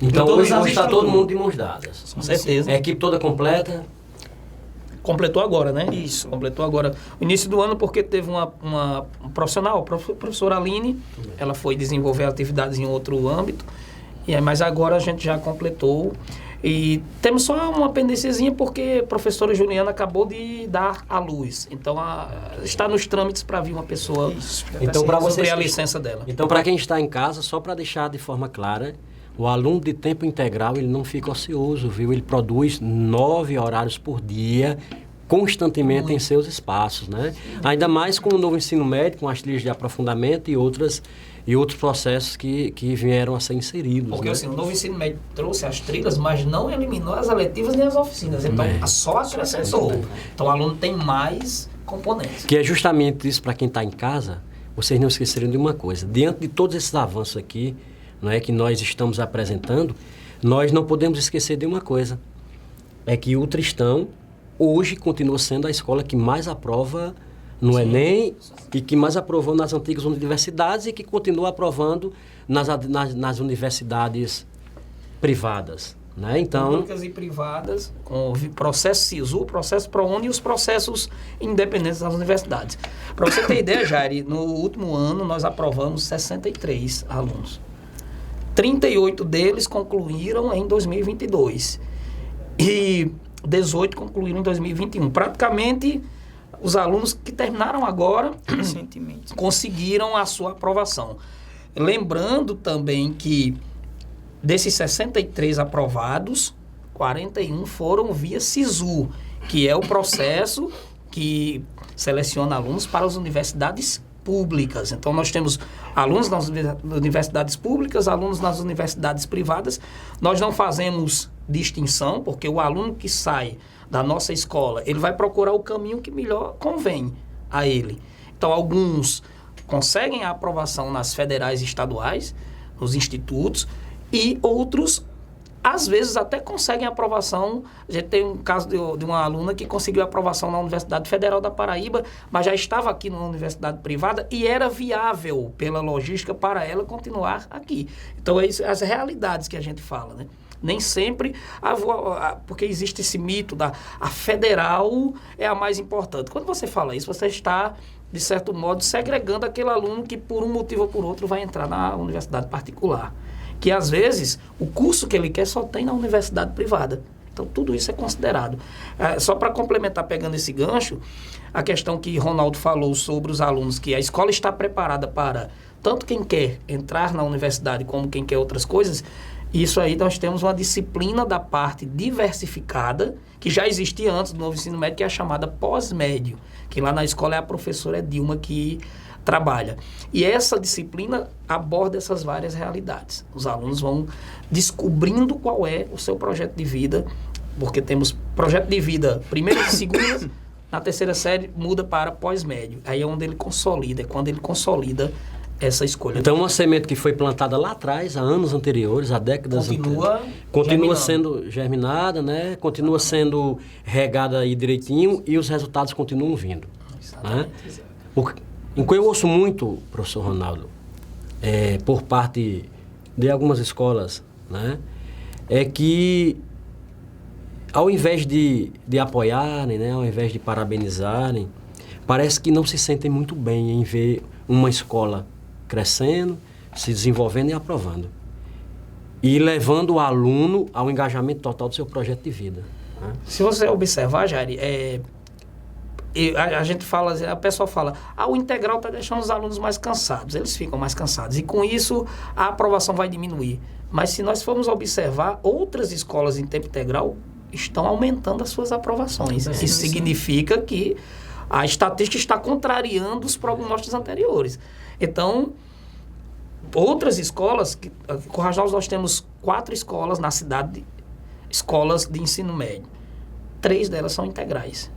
Então hoje está todo mundo de mãos dadas. Com certeza. A equipe toda completa. Completou agora, né? Isso. Completou agora. No início do ano, porque teve uma profissional, a professora Aline, ela foi desenvolver atividades em outro âmbito, mas agora a gente já completou. E temos só uma pendênciazinha porque a professora Juliana acabou de dar à luz. Então, está nos trâmites para vir uma pessoa então, para sobre a licença dela. Então, para quem está em casa, só para deixar de forma clara, o aluno de tempo integral, ele não fica ocioso, viu? Ele produz 9 horários por dia, constantemente em seus espaços, né? Ainda mais com o novo ensino médio, com as trilhas de aprofundamento e outros processos que vieram a ser inseridos. Porque né? assim, o novo ensino médio trouxe as trilhas, mas não eliminou as eletivas nem as oficinas. Então, só acrescentou. Então, o aluno tem mais componentes. Que é justamente isso, para quem está em casa, vocês não esquecerem de uma coisa. Diante de todos esses avanços aqui, não é, que nós estamos apresentando, nós não podemos esquecer de uma coisa. É que o Tristão, hoje, continua sendo a escola que mais aprova no Enem e que mais aprovou nas antigas universidades e que continua aprovando nas universidades privadas, né? Então, públicas e privadas, com o processo SISU, processo ProUni e os processos independentes das universidades. Para você ter ideia, Jair, no último ano nós aprovamos 63 alunos. 38 deles concluíram em 2022 e 18 concluíram em 2021. Praticamente, os alunos que terminaram agora Recentemente. conseguiram a sua aprovação. Lembrando também que desses 63 aprovados, 41 foram via SISU, que é o processo que seleciona alunos para as universidades públicas. Então, nós temos alunos nas universidades públicas, alunos nas universidades privadas. Nós não fazemos distinção, porque o aluno que sai da nossa escola, ele vai procurar o caminho que melhor convém a ele. Então, alguns conseguem a aprovação nas federais e estaduais, nos institutos, e outros, às vezes, até conseguem a aprovação. A gente tem um caso de uma aluna que conseguiu a aprovação na Universidade Federal da Paraíba, mas já estava aqui numa universidade privada e era viável pela logística para ela continuar aqui. Então, é isso, as realidades que a gente fala, né? Nem sempre, porque existe esse mito a federal é a mais importante. Quando você fala isso, você está, de certo modo, segregando aquele aluno que, por um motivo ou por outro, vai entrar na universidade particular. Que, às vezes, o curso que ele quer só tem na universidade privada. Então, tudo isso é considerado. Só para complementar, pegando esse gancho, a questão que Ronaldo falou sobre os alunos, que a escola está preparada para tanto quem quer entrar na universidade como quem quer outras coisas. Isso aí nós temos uma disciplina da parte diversificada, que já existia antes do novo ensino médio, que é a chamada pós-médio, que lá na escola é a professora Dilma que trabalha. E essa disciplina aborda essas várias realidades. Os alunos vão descobrindo qual é o seu projeto de vida, porque temos projeto de vida primeira e segunda, na terceira série muda para pós-médio. Aí é onde ele consolida, é quando ele consolida essa escolha. Então, uma semente que foi plantada lá atrás, há anos anteriores, há décadas continua sendo germinada, né? Continua sendo regada aí direitinho e os resultados continuam vindo. Né? O que eu ouço muito, professor Ronaldo, por parte de algumas escolas, né? É que ao invés de apoiarem, né? Ao invés de parabenizarem, parece que não se sentem muito bem em ver uma escola crescendo, se desenvolvendo e aprovando. E levando o aluno ao engajamento total do seu projeto de vida. Né? Se você observar, Jair, a gente fala, a pessoa fala, o integral está deixando os alunos mais cansados, eles ficam mais cansados. E com isso, a aprovação vai diminuir. Mas se nós formos observar, outras escolas em tempo integral estão aumentando as suas aprovações. Isso significa que a estatística está contrariando os prognósticos anteriores. Então, outras escolas, Currajal nós temos 4 escolas na cidade, escolas de ensino médio. 3 delas são integrais.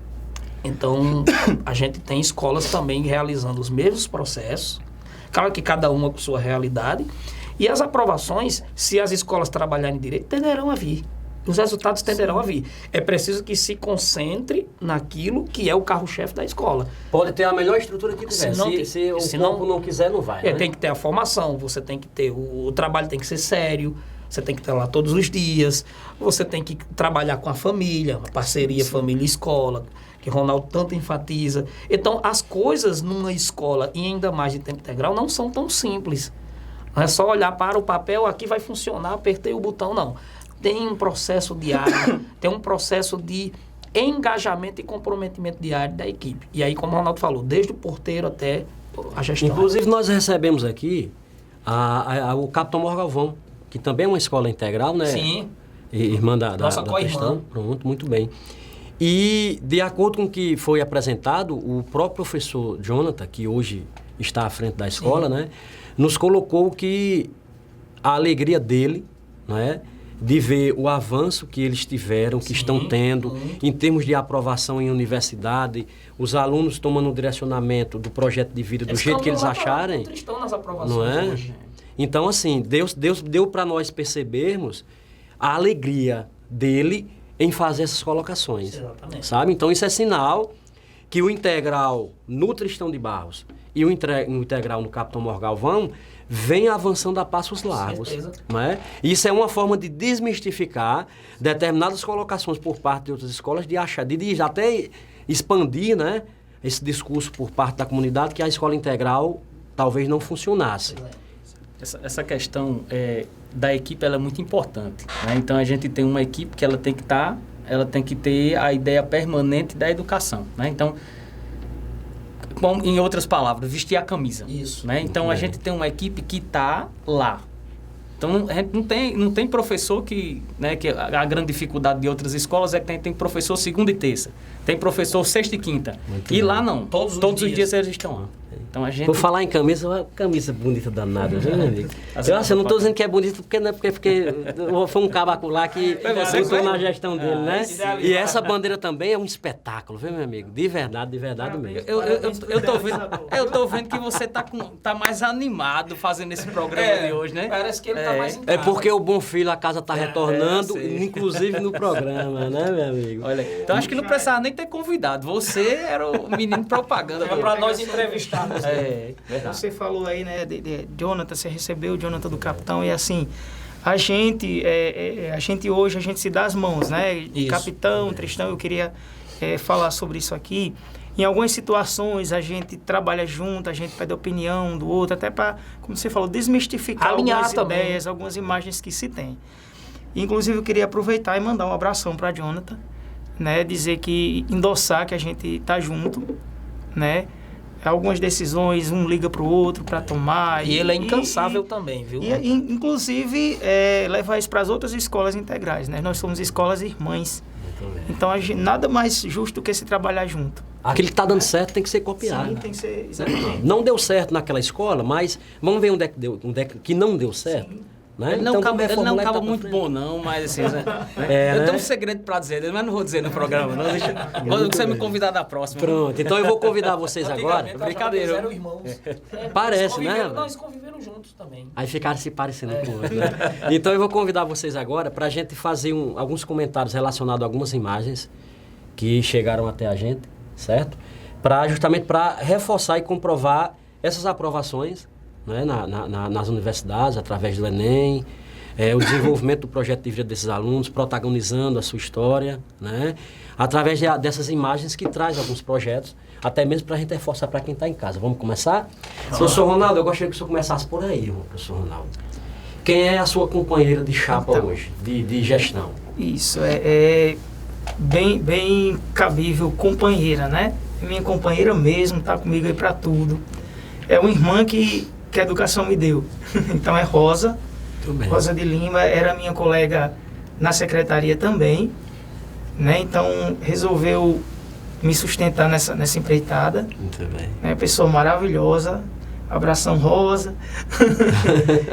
Então, a gente tem escolas também realizando os mesmos processos, claro que cada uma com sua realidade, e as aprovações, se as escolas trabalharem direito, tenderão a vir. Os resultados tenderão a vir. É preciso que se concentre naquilo que é o carro-chefe da escola. Pode ter a melhor estrutura que tiver. Se o corpo não quiser, não vai. Né? Tem que ter a formação, você tem que ter... O trabalho tem que ser sério, você tem que estar lá todos os dias, você tem que trabalhar com a família, uma parceria família-escola, que Ronaldo tanto enfatiza. Então, as coisas numa escola, e ainda mais de tempo integral, não são tão simples. Não é só olhar para o papel, aqui vai funcionar, apertei o botão, não. Tem um processo diário, tem um processo de engajamento e comprometimento diário da equipe. E aí, como o Ronaldo falou, desde o porteiro até a gestão. Inclusive, nós recebemos aqui o Capitão Morgalvão, que também é uma escola integral, né? Sim. Irmã da nossa questão. Pronto, muito bem. E, de acordo com o que foi apresentado, o próprio professor Jonathan, que hoje está à frente da escola, né? Nos colocou que a alegria dele, né? De ver o avanço que eles tiveram, que estão tendo, em termos de aprovação em universidade, os alunos tomando o direcionamento do projeto de vida do jeito que eles acharem. Estão nas aprovações não é? Hoje. Então, assim, Deus deu para nós percebermos a alegria dele em fazer essas colocações. Exatamente. Sabe? Então, isso é sinal que o integral no Tristão de Barros e o integral no Capitão Morgalvão vem avançando a passos largos. Não é? Isso é uma forma de desmistificar determinadas colocações por parte de outras escolas, de até expandir, né, esse discurso por parte da comunidade que a escola integral talvez não funcionasse. Essa questão da equipe ela é muito importante, né? Então a gente tem uma equipe que ela tem que ter a ideia permanente da educação, né? Então, em outras palavras, vestir a camisa. Isso. Né? Então a gente tem uma equipe que está lá. Então a gente não tem professor que, né, que a grande dificuldade de outras escolas é que tem professor segunda e terça, tem professor sexta e quinta. E lá não. Todos os dias eles estão lá. Então a gente... Por falar em camisa, uma camisa bonita danada, viu, meu amigo? Eu não estou dizendo que é bonito porque foi um cabaco lá que botou na gestão dele, né? E essa bandeira também é um espetáculo, viu, meu amigo? De verdade mesmo. Eu tô vendo que você tá mais animado fazendo esse programa de hoje, né? Parece que ele tá mais em casa. É porque o Bom Filho, a casa tá retornando, inclusive no programa, né, meu amigo? Olha, então acho que não precisava nem ter convidado. Você era o menino propaganda. Para nós entrevistarmos. Verdade. Você falou aí, né, de Jonathan, você recebeu o Jonathan do Capitão, e assim, a gente hoje, a gente se dá as mãos, né? Isso. Capitão, Tristão, eu queria falar sobre isso aqui. Em algumas situações, a gente trabalha junto, a gente pede a opinião um do outro, até para, como você falou, desmistificar algumas ideias, algumas imagens que se tem. Inclusive, eu queria aproveitar e mandar um abração para Jonathan, né? Dizer que, endossar que a gente tá junto, né? Algumas decisões, um liga para o outro para tomar. E ele é incansável também, viu? Inclusive, levar isso para as outras escolas integrais, né? Nós somos escolas irmãs. Então, nada mais justo do que se trabalhar junto. Aquilo que está dando certo tem que ser copiado. Sim, tem que ser... Exatamente. Não deu certo naquela escola, mas vamos ver onde é que não deu certo. Sim. Né? Ele não reformular estava tá muito bom, não, mas assim, né? Eu tenho um segredo para dizer, mas não vou dizer no programa. Não, quando você me convidar da próxima. Pronto, então eu vou convidar vocês agora. Brincadeira. Eram irmãos. Parece, né? Nós conviveram juntos também. Aí ficaram se parecendo com o outro, né? Então eu vou convidar vocês agora para a gente fazer alguns comentários relacionados a algumas imagens que chegaram até a gente, certo? Justamente para reforçar e comprovar essas aprovações, né, nas universidades, através do Enem, o desenvolvimento do projeto de vida desses alunos, protagonizando a sua história, né, através dessas imagens que traz alguns projetos, até mesmo para a gente reforçar para quem está em casa. Vamos começar? Professor Ronaldo, eu gostaria que o senhor começasse por aí, professor Ronaldo. Quem é a sua companheira de chapa hoje, de gestão? Isso, é bem cabível, companheira, né? Minha companheira mesmo, tá comigo aí para tudo. É uma irmã que a educação me deu. Então é Rosa. Rosa de Lima era minha colega na secretaria também, né? Então resolveu me sustentar nessa empreitada. Muito bem. Né? Pessoa maravilhosa. Abração, Rosa.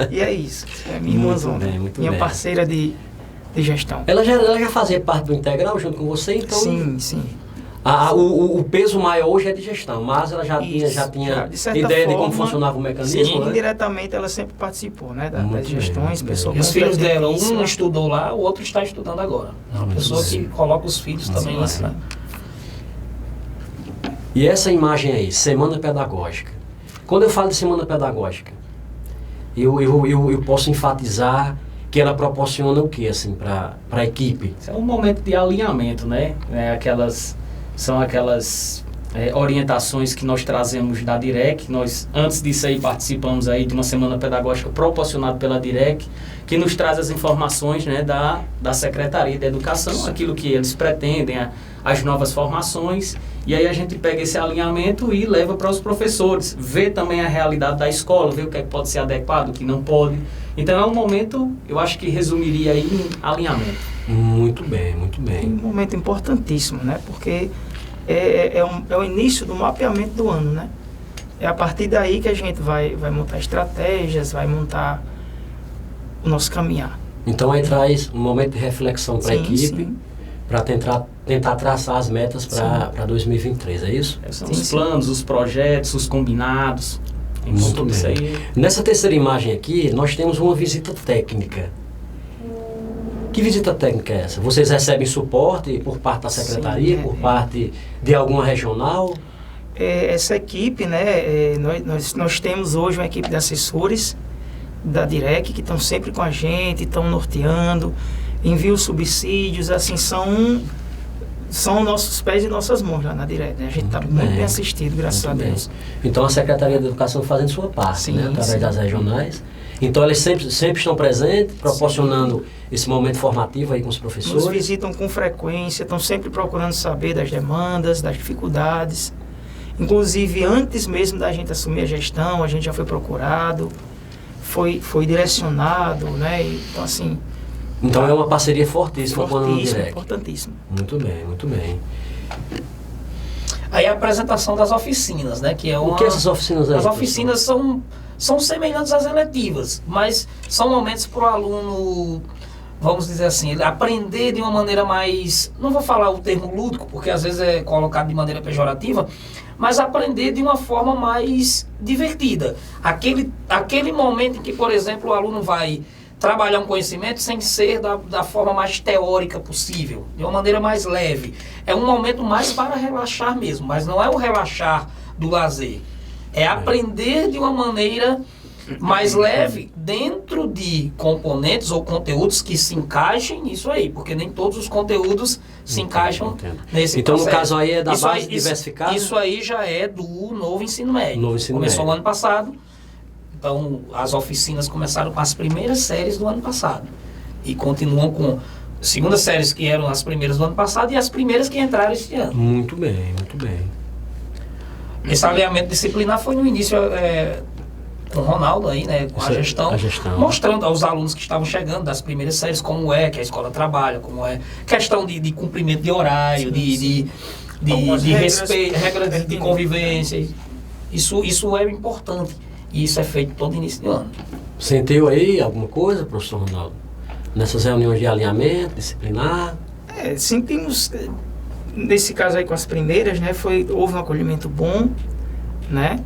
E é isso. É minha irmãzona. Minha parceira de gestão. Ela já fazia parte do integral junto com você, então? Sim. O peso maior hoje é de gestão, mas ela já tinha ideia de como funcionava o mecanismo? Sim, né? Indiretamente ela sempre participou, né? Das gestões, pessoa. E os filhos dela, um estudou lá, o outro está estudando agora. É uma pessoa que coloca os filhos também lá. Né? E essa imagem aí, Semana Pedagógica. Quando eu falo de Semana Pedagógica, eu posso enfatizar que ela proporciona o que, assim, para a equipe? É um momento de alinhamento, né? São aquelas orientações que nós trazemos da DIREC. Nós, antes disso aí, participamos aí de uma semana pedagógica proporcionada pela DIREC, que nos traz as informações, né, da Secretaria de Educação, aquilo que eles pretendem, as novas formações, e aí a gente pega esse alinhamento e leva para os professores, vê também a realidade da escola, vê o que é que pode ser adequado, o que não pode. Então é um momento, eu acho que resumiria aí em alinhamento. Muito bem. Um momento importantíssimo, né? Porque é o início do mapeamento do ano, né? É a partir daí que a gente vai montar estratégias, vai montar o nosso caminhar. Então aí traz um momento de reflexão para a equipe, para tentar traçar as metas para 2023, é isso? São os planos, os projetos, os combinados. Muito bem. Isso aí. Nessa terceira imagem aqui, nós temos uma visita técnica. Que visita técnica é essa? Vocês recebem suporte por parte da secretaria, Sim, por parte de alguma regional? Essa equipe, né, nós temos hoje uma equipe de assessores da DIREC que estão sempre com a gente, estão norteando, enviam subsídios, assim, são nossos pés e nossas mãos lá na DIREC, né? A gente está muito bem assistido, graças a Deus. Então a Secretaria de Educação fazendo sua parte, Sim, né, através sim. das regionais. Então eles sempre estão presentes, proporcionando esse momento formativo aí com os professores. Nos visitam com frequência, estão sempre procurando saber das demandas, das dificuldades. Inclusive, antes mesmo da gente assumir a gestão, a gente já foi procurado, foi direcionado, né? Então, assim... Então é uma parceria fortíssima com a DIREC. Importantíssimo. Muito bem, muito bem. Aí a apresentação das oficinas, né? Que é O que essas oficinas aí? As oficinas são semelhantes às eletivas, mas são momentos para o aluno, vamos dizer assim, ele aprender de uma maneira mais... Não vou falar o termo lúdico, porque às vezes é colocado de maneira pejorativa, mas aprender de uma forma mais divertida. Aquele momento em que, por exemplo, o aluno vai trabalhar um conhecimento sem ser da forma mais teórica possível, de uma maneira mais leve. É um momento mais para relaxar mesmo, mas não é o relaxar do lazer. É aprender de uma maneira mais leve dentro de componentes ou conteúdos que se encaixem nisso aí, porque nem todos os conteúdos se encaixam nesse Então, processo. no caso aí é da Isso base aí- diversificada? Isso aí já é do novo ensino médio. Novo ensino Começou médio. no ano passado. Então, as oficinas começaram com as primeiras séries do ano passado. E continuam com segundas séries que eram as primeiras do ano passado e as primeiras que entraram este ano. Muito bem, muito bem. Esse alinhamento disciplinar foi no início com o Ronaldo aí, né? Com Isso a é gestão, a gestão. mostrando aos alunos que estavam chegando das primeiras séries como é que a escola trabalha, como é questão de cumprimento de horário, de Algumas regras respeito, regras de pertinentes, convivência. Isso é importante. E isso é feito todo início de ano. Sentiu aí alguma coisa, professor Ronaldo? Nessas reuniões de alinhamento, disciplinar? Sentimos, nesse caso aí com as primeiras, né, houve um acolhimento bom, né?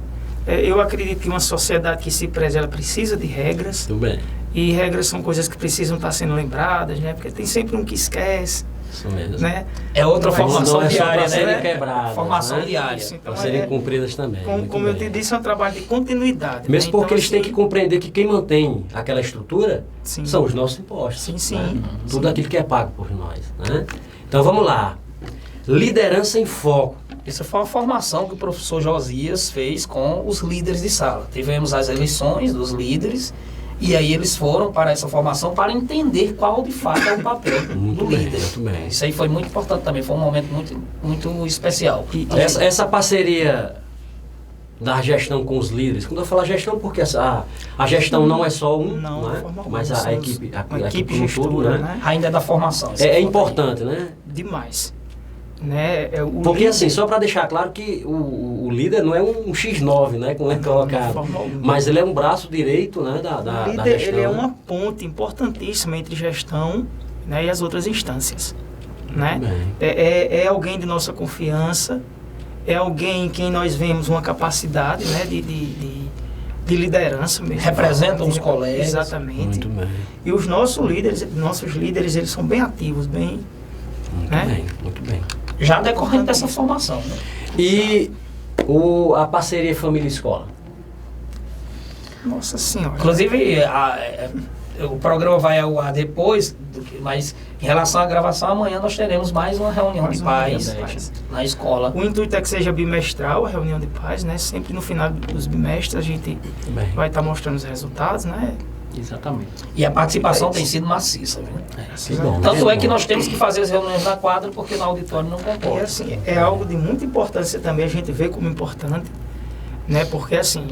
Eu acredito que uma sociedade que se preze, ela precisa de regras, Tudo bem. e regras são coisas que precisam estar sendo lembradas, né? Porque tem sempre um que esquece, Isso mesmo. né? É outra Não, formação não é só diária, para serem né? quebradas, Formação né? diária. Isso, então Para serem é- cumpridas também. muito Como eu bem. te disse, é um trabalho de continuidade. Mesmo né? porque Então, eles têm assim, que compreender que quem mantém aquela estrutura Sim. são os nossos impostos. Sim, sim. né? Tudo aquilo que é pago por nós. Né? Então vamos lá. Liderança em foco. Essa foi uma formação que o professor Josias fez com os líderes de sala. Tivemos as eleições dos líderes e aí eles foram para essa formação para entender qual de fato é o papel Muito do bem, líder. muito bem. Isso aí foi muito importante também, foi um momento muito, muito especial. Essa parceria da gestão com os líderes, quando eu falo gestão, porque a gestão não é só um, Não, né? de forma mas alguma, a somos equipe, uma a equipe equipe como todo, gestora, né? né? Ainda é da formação. essa É foto aí. importante, né? Demais. Né? O Porque líder- assim, só para deixar claro que o líder não é um X9, né, como é Não, colocado, de forma alguma. mas ele é um braço direito, né, da O líder, gestão. ele é uma ponte importantíssima entre gestão, né, e as outras instâncias. Né? Muito bem. É alguém de nossa confiança, é alguém em quem nós vemos uma capacidade, né, de liderança mesmo. Representam os colegas. Exatamente. Muito bem, E os nossos líderes, eles são bem ativos, bem... muito Né? bem, muito bem. Já decorrente dessa formação. Né? E a parceria família-escola? Nossa Senhora. Inclusive, o programa vai ao ar depois, mas em relação à gravação, amanhã nós teremos mais uma reunião Mais de uma reunião pais de pais. na escola. O intuito é que seja bimestral a reunião de pais, né? Sempre no final dos bimestres a gente Muito bem. vai estar mostrando os resultados, né? Exatamente. E a participação É isso. tem sido maciça. Viu? Que bom, Tanto né? é que nós temos que fazer as reuniões na quadra porque no auditório não E comporta. assim, é algo de muita importância também, a gente vê como importante, né? Porque assim,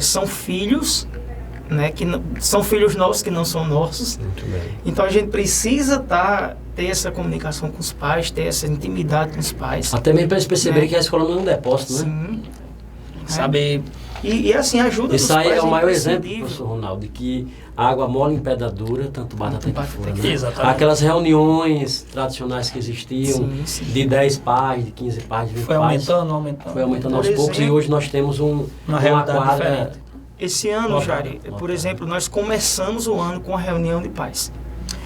são filhos, né? São filhos nossos que não são nossos. Muito bem. Então a gente precisa ter essa comunicação com os pais, ter essa intimidade com os pais. Até mesmo para eles perceberem Né? que a escola não é um depósito, né? Sim. Saber E assim, ajuda Isso dos aí pais é o maior exemplo, imprescindível. professor Ronaldo, de que a água mole em pedra dura, tanto bate até que bate fura, até né? que- Exatamente. Aquelas reuniões tradicionais que existiam, Sim, sim. de 10 pais, de 15 pais, de 20 foi pais, aumentando. foi aumentando Por aos poucos e exemplo, hoje nós temos uma realidade quadra... diferente. Esse ano, Notado, Jari, por notado. exemplo, nós começamos o ano com a reunião de pais.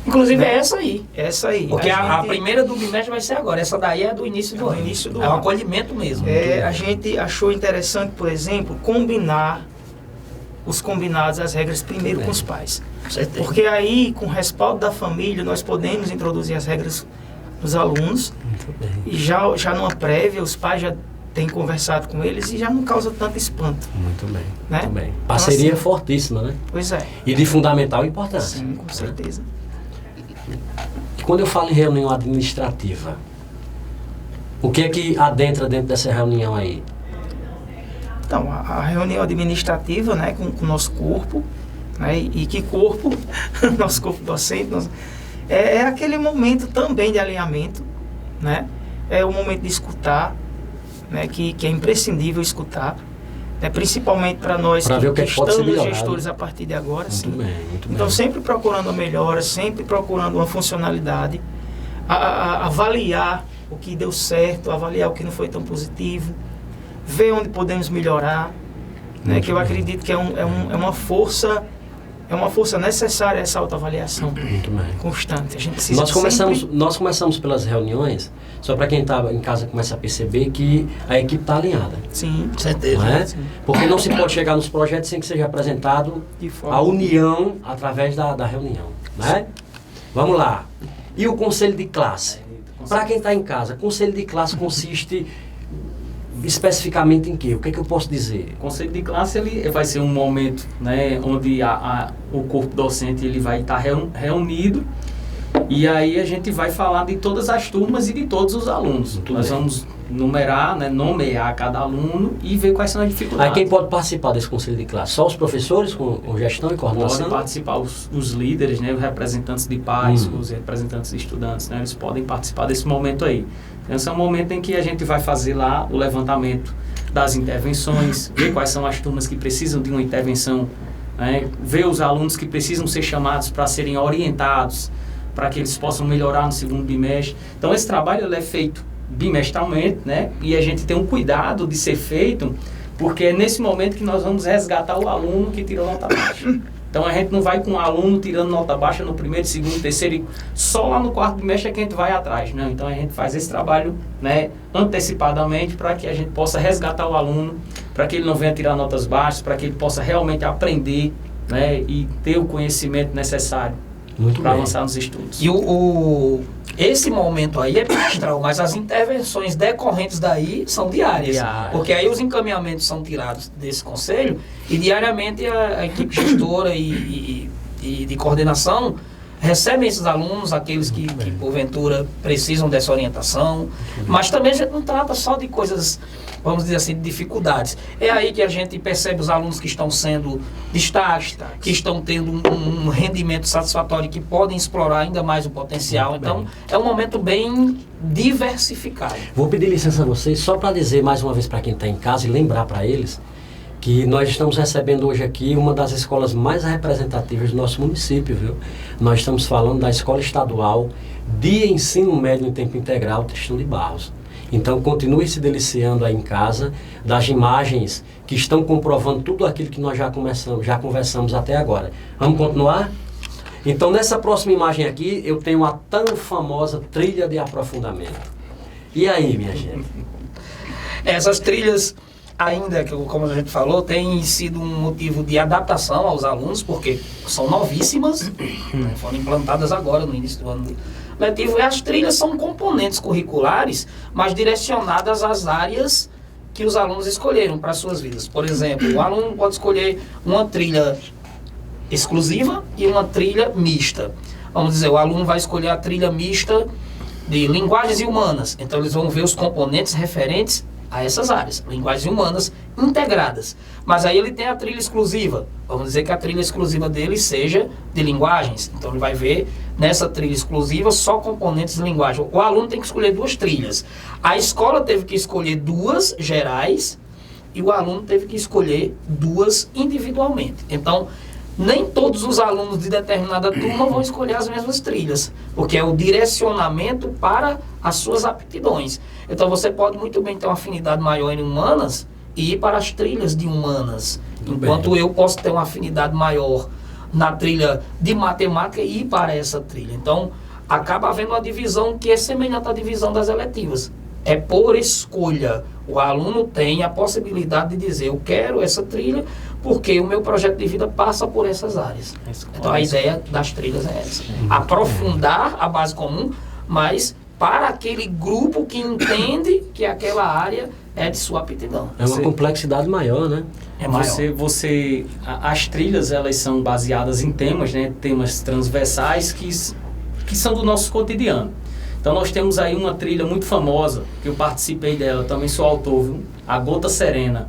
Inclusive né? é essa aí. Essa aí. Porque a gente- primeira do bimestre vai ser agora. Essa daí é do início do do ano. início do é o ano. acolhimento mesmo. A gente achou interessante, por exemplo, combinar os combinados, as regras primeiro com os pais. Com certeza. Porque aí, com o respaldo da família, nós podemos introduzir as regras nos alunos. Muito bem. E já numa prévia, os pais já têm conversado com eles e já não causa tanto espanto. Muito bem. Né? Muito bem. Então, Parceria assim, fortíssima, né? Pois é. E de fundamental importância. Sim, com certeza. E quando eu falo em reunião administrativa, o que é que adentra dentro dessa reunião aí? Então, a reunião administrativa, né, com o nosso corpo, né, e que corpo? Nosso corpo docente, é aquele momento também de alinhamento, né? É o momento de escutar, né, que é imprescindível escutar, né, principalmente para nós Pra ver o que pode ser estamos melhorado. gestores a partir de agora, sim. Muito bem, muito Então, bem. sempre procurando a melhora, sempre procurando uma funcionalidade, avaliar o que deu certo, avaliar o que não foi tão positivo, ver onde podemos melhorar, né, Muito que eu bem. acredito que é uma força necessária essa autoavaliação Muito bem. constante. A gente precisa Nós começamos pelas reuniões, só para quem está em casa começa a perceber que a equipe está alinhada. Sim, Com certeza. Não é? Sim. Porque não se pode chegar nos projetos sem que seja apresentado de forma a união através da reunião. Né? Vamos lá. E o conselho de classe? Para quem está em casa, conselho de classe consiste especificamente em quê? O que é que eu posso dizer? O conselho de classe ele vai ser um momento, né, onde o corpo docente ele vai estar reunido e aí a gente vai falar de todas as turmas e de todos os alunos. Muito Nós bem. vamos numerar, né, nomear cada aluno e ver quais são as dificuldades. Aí quem pode participar desse conselho de classe? Só os professores com gestão e coordenação? Podem participar os líderes, né, os representantes de pais, Hum. os representantes de estudantes, né, eles podem participar desse momento aí. Esse é um momento em que a gente vai fazer lá o levantamento das intervenções, ver quais são as turmas que precisam de uma intervenção, né, ver os alunos que precisam ser chamados para serem orientados, para que eles possam melhorar no segundo bimestre. Então esse trabalho ele é feito bimestralmente, né, e a gente tem um cuidado de ser feito, porque é nesse momento que nós vamos resgatar o aluno que tirou nota baixa. Então a gente não vai com um aluno tirando nota baixa no primeiro, segundo, terceiro, e só lá no quarto bimestre é que a gente vai atrás, né? Então a gente faz esse trabalho, né, antecipadamente para que a gente possa resgatar o aluno, para que ele não venha tirar notas baixas, para que ele possa realmente aprender, né, e ter o conhecimento necessário Muito para bem. avançar nos estudos. E esse momento aí é bimestral, mas as intervenções decorrentes daí são diárias. Diárias. Porque aí os encaminhamentos são tirados desse conselho e diariamente a equipe gestora e de coordenação recebem esses alunos, aqueles que porventura precisam dessa orientação. Mas também a gente não trata só de coisas, vamos dizer assim, de dificuldades. É aí que a gente percebe os alunos que estão sendo destaques, que estão tendo um rendimento satisfatório, que podem explorar ainda mais o potencial. Muito Então, bem. é um momento bem diversificado. Vou pedir licença a vocês só para dizer mais uma vez para quem está em casa e lembrar para eles que nós estamos recebendo hoje aqui uma das escolas mais representativas do nosso município, viu? Nós estamos falando da Escola Estadual de Ensino Médio em Tempo Integral Tristão de Barros. Então continue se deliciando aí em casa das imagens que estão comprovando tudo aquilo que nós já conversamos até agora. Vamos continuar? Então nessa próxima imagem aqui eu tenho a tão famosa trilha de aprofundamento. E aí, minha gente? Essas trilhas, ainda que, como a gente falou, têm sido um motivo de adaptação aos alunos, porque são novíssimas, né, foram implantadas agora no início do ano letivo, e as trilhas são componentes curriculares, mas direcionadas às áreas que os alunos escolheram para suas vidas. Por exemplo, o aluno pode escolher uma trilha exclusiva e uma trilha mista. Vamos dizer, o aluno vai escolher a trilha mista de linguagens e humanas, então eles vão ver os componentes referentes a essas áreas, linguagens humanas integradas. Mas aí ele tem a trilha exclusiva. Vamos dizer que a trilha exclusiva dele seja de linguagens. Então ele vai ver nessa trilha exclusiva só componentes de linguagem. O aluno tem que escolher 2 trilhas. A escola teve que escolher 2 gerais e o aluno teve que escolher 2 individualmente. Então, nem todos os alunos de determinada turma vão escolher as mesmas trilhas, porque é o direcionamento para as suas aptidões. Então você pode muito bem ter uma afinidade maior em humanas e ir para as trilhas de humanas, Muito enquanto bem. eu posso ter uma afinidade maior na trilha de matemática e ir para essa trilha. Então, acaba havendo uma divisão que é semelhante à divisão das eletivas. É por escolha. O aluno tem a possibilidade de dizer, eu quero essa trilha porque o meu projeto de vida passa por essas áreas. Então, a ideia das trilhas é essa. Aprofundar a base comum, mas para aquele grupo que entende que aquela área é de sua aptidão. É uma complexidade maior, né? É maior. As trilhas, elas são baseadas em temas, né? Temas transversais que são do nosso cotidiano. Então nós temos aí uma trilha muito famosa, que eu participei dela, também sou autor, viu? A Gota Serena.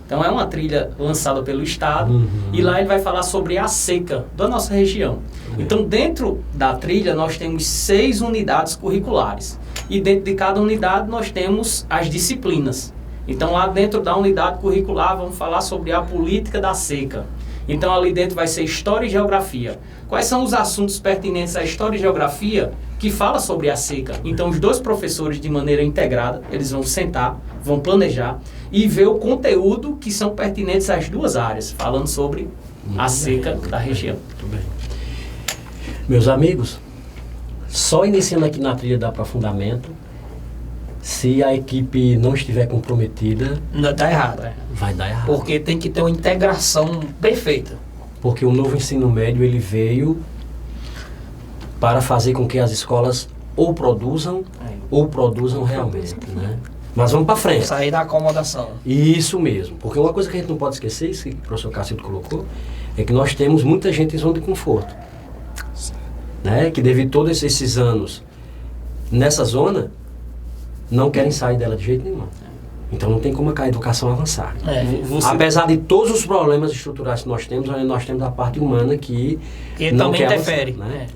Então é uma trilha lançada pelo Estado, e lá ele vai falar sobre a seca da nossa região. Então dentro da trilha nós temos 6 unidades curriculares, e dentro de cada unidade nós temos as disciplinas. Então lá dentro da unidade curricular vamos falar sobre a política da seca. Então ali dentro vai ser História e Geografia. Quais são os assuntos pertinentes à História e Geografia que fala sobre a seca? Então os 2 professores, de maneira integrada, eles vão sentar, vão planejar e ver o conteúdo que são pertinentes às 2 áreas, falando sobre a seca da região. Muito bem. Meus amigos, só iniciando aqui na trilha de aprofundamento, se a equipe não estiver comprometida, Dá errado. vai dar errado. Porque tem que ter uma integração perfeita. Porque o novo ensino médio ele veio para fazer com que as escolas ou produzam realmente, né? Mas vamos para frente. Sair da acomodação. Isso mesmo. Porque uma coisa que a gente não pode esquecer, isso que o professor Cacildo colocou, é que nós temos muita gente em zona de conforto. Né? Que devido a todos esses anos nessa zona, não querem sair dela de jeito nenhum. Então não tem como a educação avançar. Apesar de todos os problemas estruturais que nós temos a parte humana que não também quer interfere. avançar, né?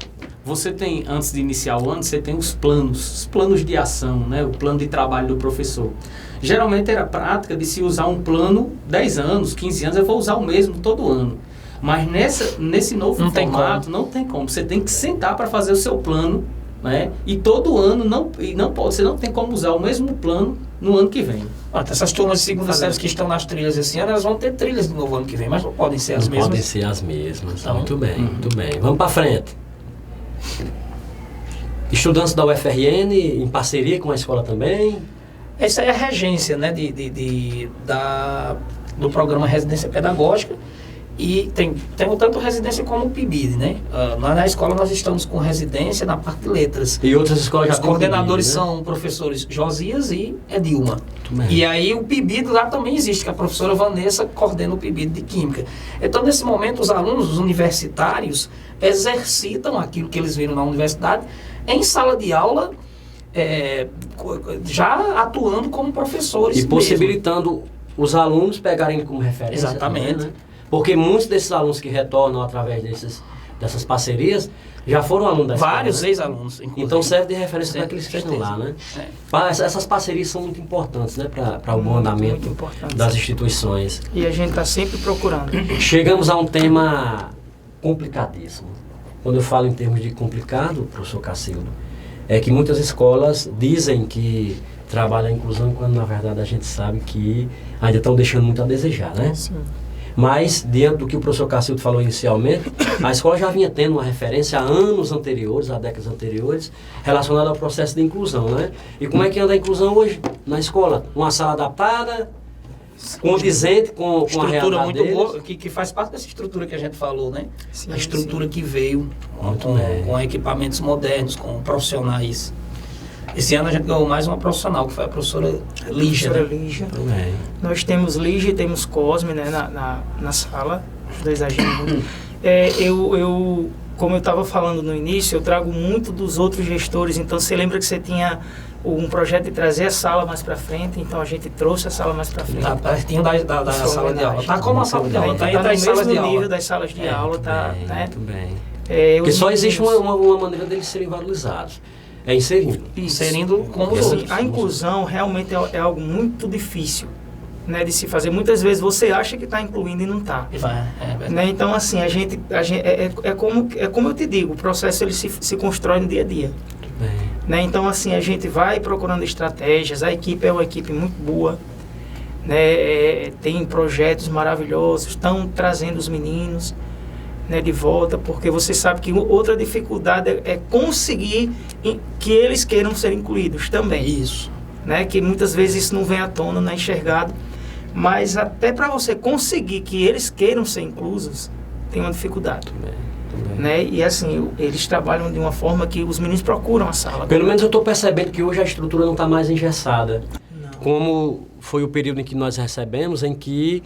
Você tem, antes de iniciar o ano, você tem os planos de ação, né? O plano de trabalho do professor. Geralmente era prática de se usar um plano 10 anos, 15 anos, eu vou usar o mesmo todo ano. Mas nesse novo formato, não tem como. Você tem que sentar para fazer o seu plano, né? E todo ano, você não tem como usar o mesmo plano no ano que vem. Essas turmas de segunda série que estão nas trilhas esse ano, elas vão ter trilhas de novo ano que vem, mas não podem ser as mesmas. Podem ser as mesmas. Então, muito bem, muito bem. Vamos para frente. Estudantes da UFRN, em parceria com a escola também. Essa é a regência, né, do programa Residência Pedagógica. E tem tanto residência como o PIBID, né? Na escola nós estamos com residência na parte de letras. E outras escolas já Os coordenadores são professores Josias e Edilma. E aí o PIBID lá também existe, que a professora Vanessa coordena o PIBID de Química. Então, nesse momento, os alunos, os universitários, exercitam aquilo que eles viram na universidade em sala de aula, já atuando como professores. E possibilitando os alunos pegarem como referência. Exatamente. Também, né? Porque muitos desses alunos que retornam através dessas parcerias já foram alunos da escola. Vários né? ex-alunos. Então serve de referência para aqueles que estão lá, né? Essas parcerias são muito importantes, né? Para o bom andamento das instituições. E a gente está sempre procurando. Chegamos a um tema complicadíssimo. Quando eu falo em termos de complicado, professor Cacildo, é que muitas escolas dizem que trabalham a inclusão, quando na verdade a gente sabe que ainda estão deixando muito a desejar, né? Sim. Mas, diante do que o professor Cacildo falou inicialmente, a escola já vinha tendo uma referência há anos anteriores, há décadas anteriores, relacionada ao processo de inclusão, né? E como é que anda a inclusão hoje na escola? Uma sala adaptada, condizente com a estrutura realidade muito deles. boa, que faz parte dessa estrutura que a gente falou, né? Sim, a estrutura que veio Muito bem. com equipamentos modernos, com profissionais. Esse ano a gente ganhou mais uma profissional, que foi a professora Lígia. Professora Lígia. Muito bem. Nós temos Lígia e temos Cosme, né, na sala, os dois agindo. Como eu estava falando no início, eu trago muito dos outros gestores. Então, você lembra que você tinha um projeto de trazer a sala mais para frente, então a gente trouxe a sala mais para frente. Tá pertinho da sala de aula. Tá como a sala de aula, tá entre as salas de aula. nível das salas de aula, tá, Bem, né? muito bem. Porque Porque só existe uma maneira deles serem valorizados. É inserindo. Inserindo como os Assim, outros. a inclusão realmente é algo muito difícil, né, de se fazer. Muitas vezes você acha que está incluindo e não está. Né? Então, assim, como eu te digo, o processo ele se constrói no dia a dia. Bem. Né? Então, assim, a gente vai procurando estratégias, a equipe é uma equipe muito boa, né? Tem projetos maravilhosos, estão trazendo os meninos. né, de volta, porque você sabe que outra dificuldade é conseguir que eles queiram ser incluídos também. Isso. Né, que muitas vezes isso não vem à tona, não é enxergado, mas até para você conseguir que eles queiram ser inclusos, tem uma dificuldade. Também. Né? E assim, eles trabalham de uma forma que os meninos procuram a sala. Pelo menos eu estou percebendo que hoje a estrutura não está mais engessada. Não. Como foi o período em que nós recebemos, em que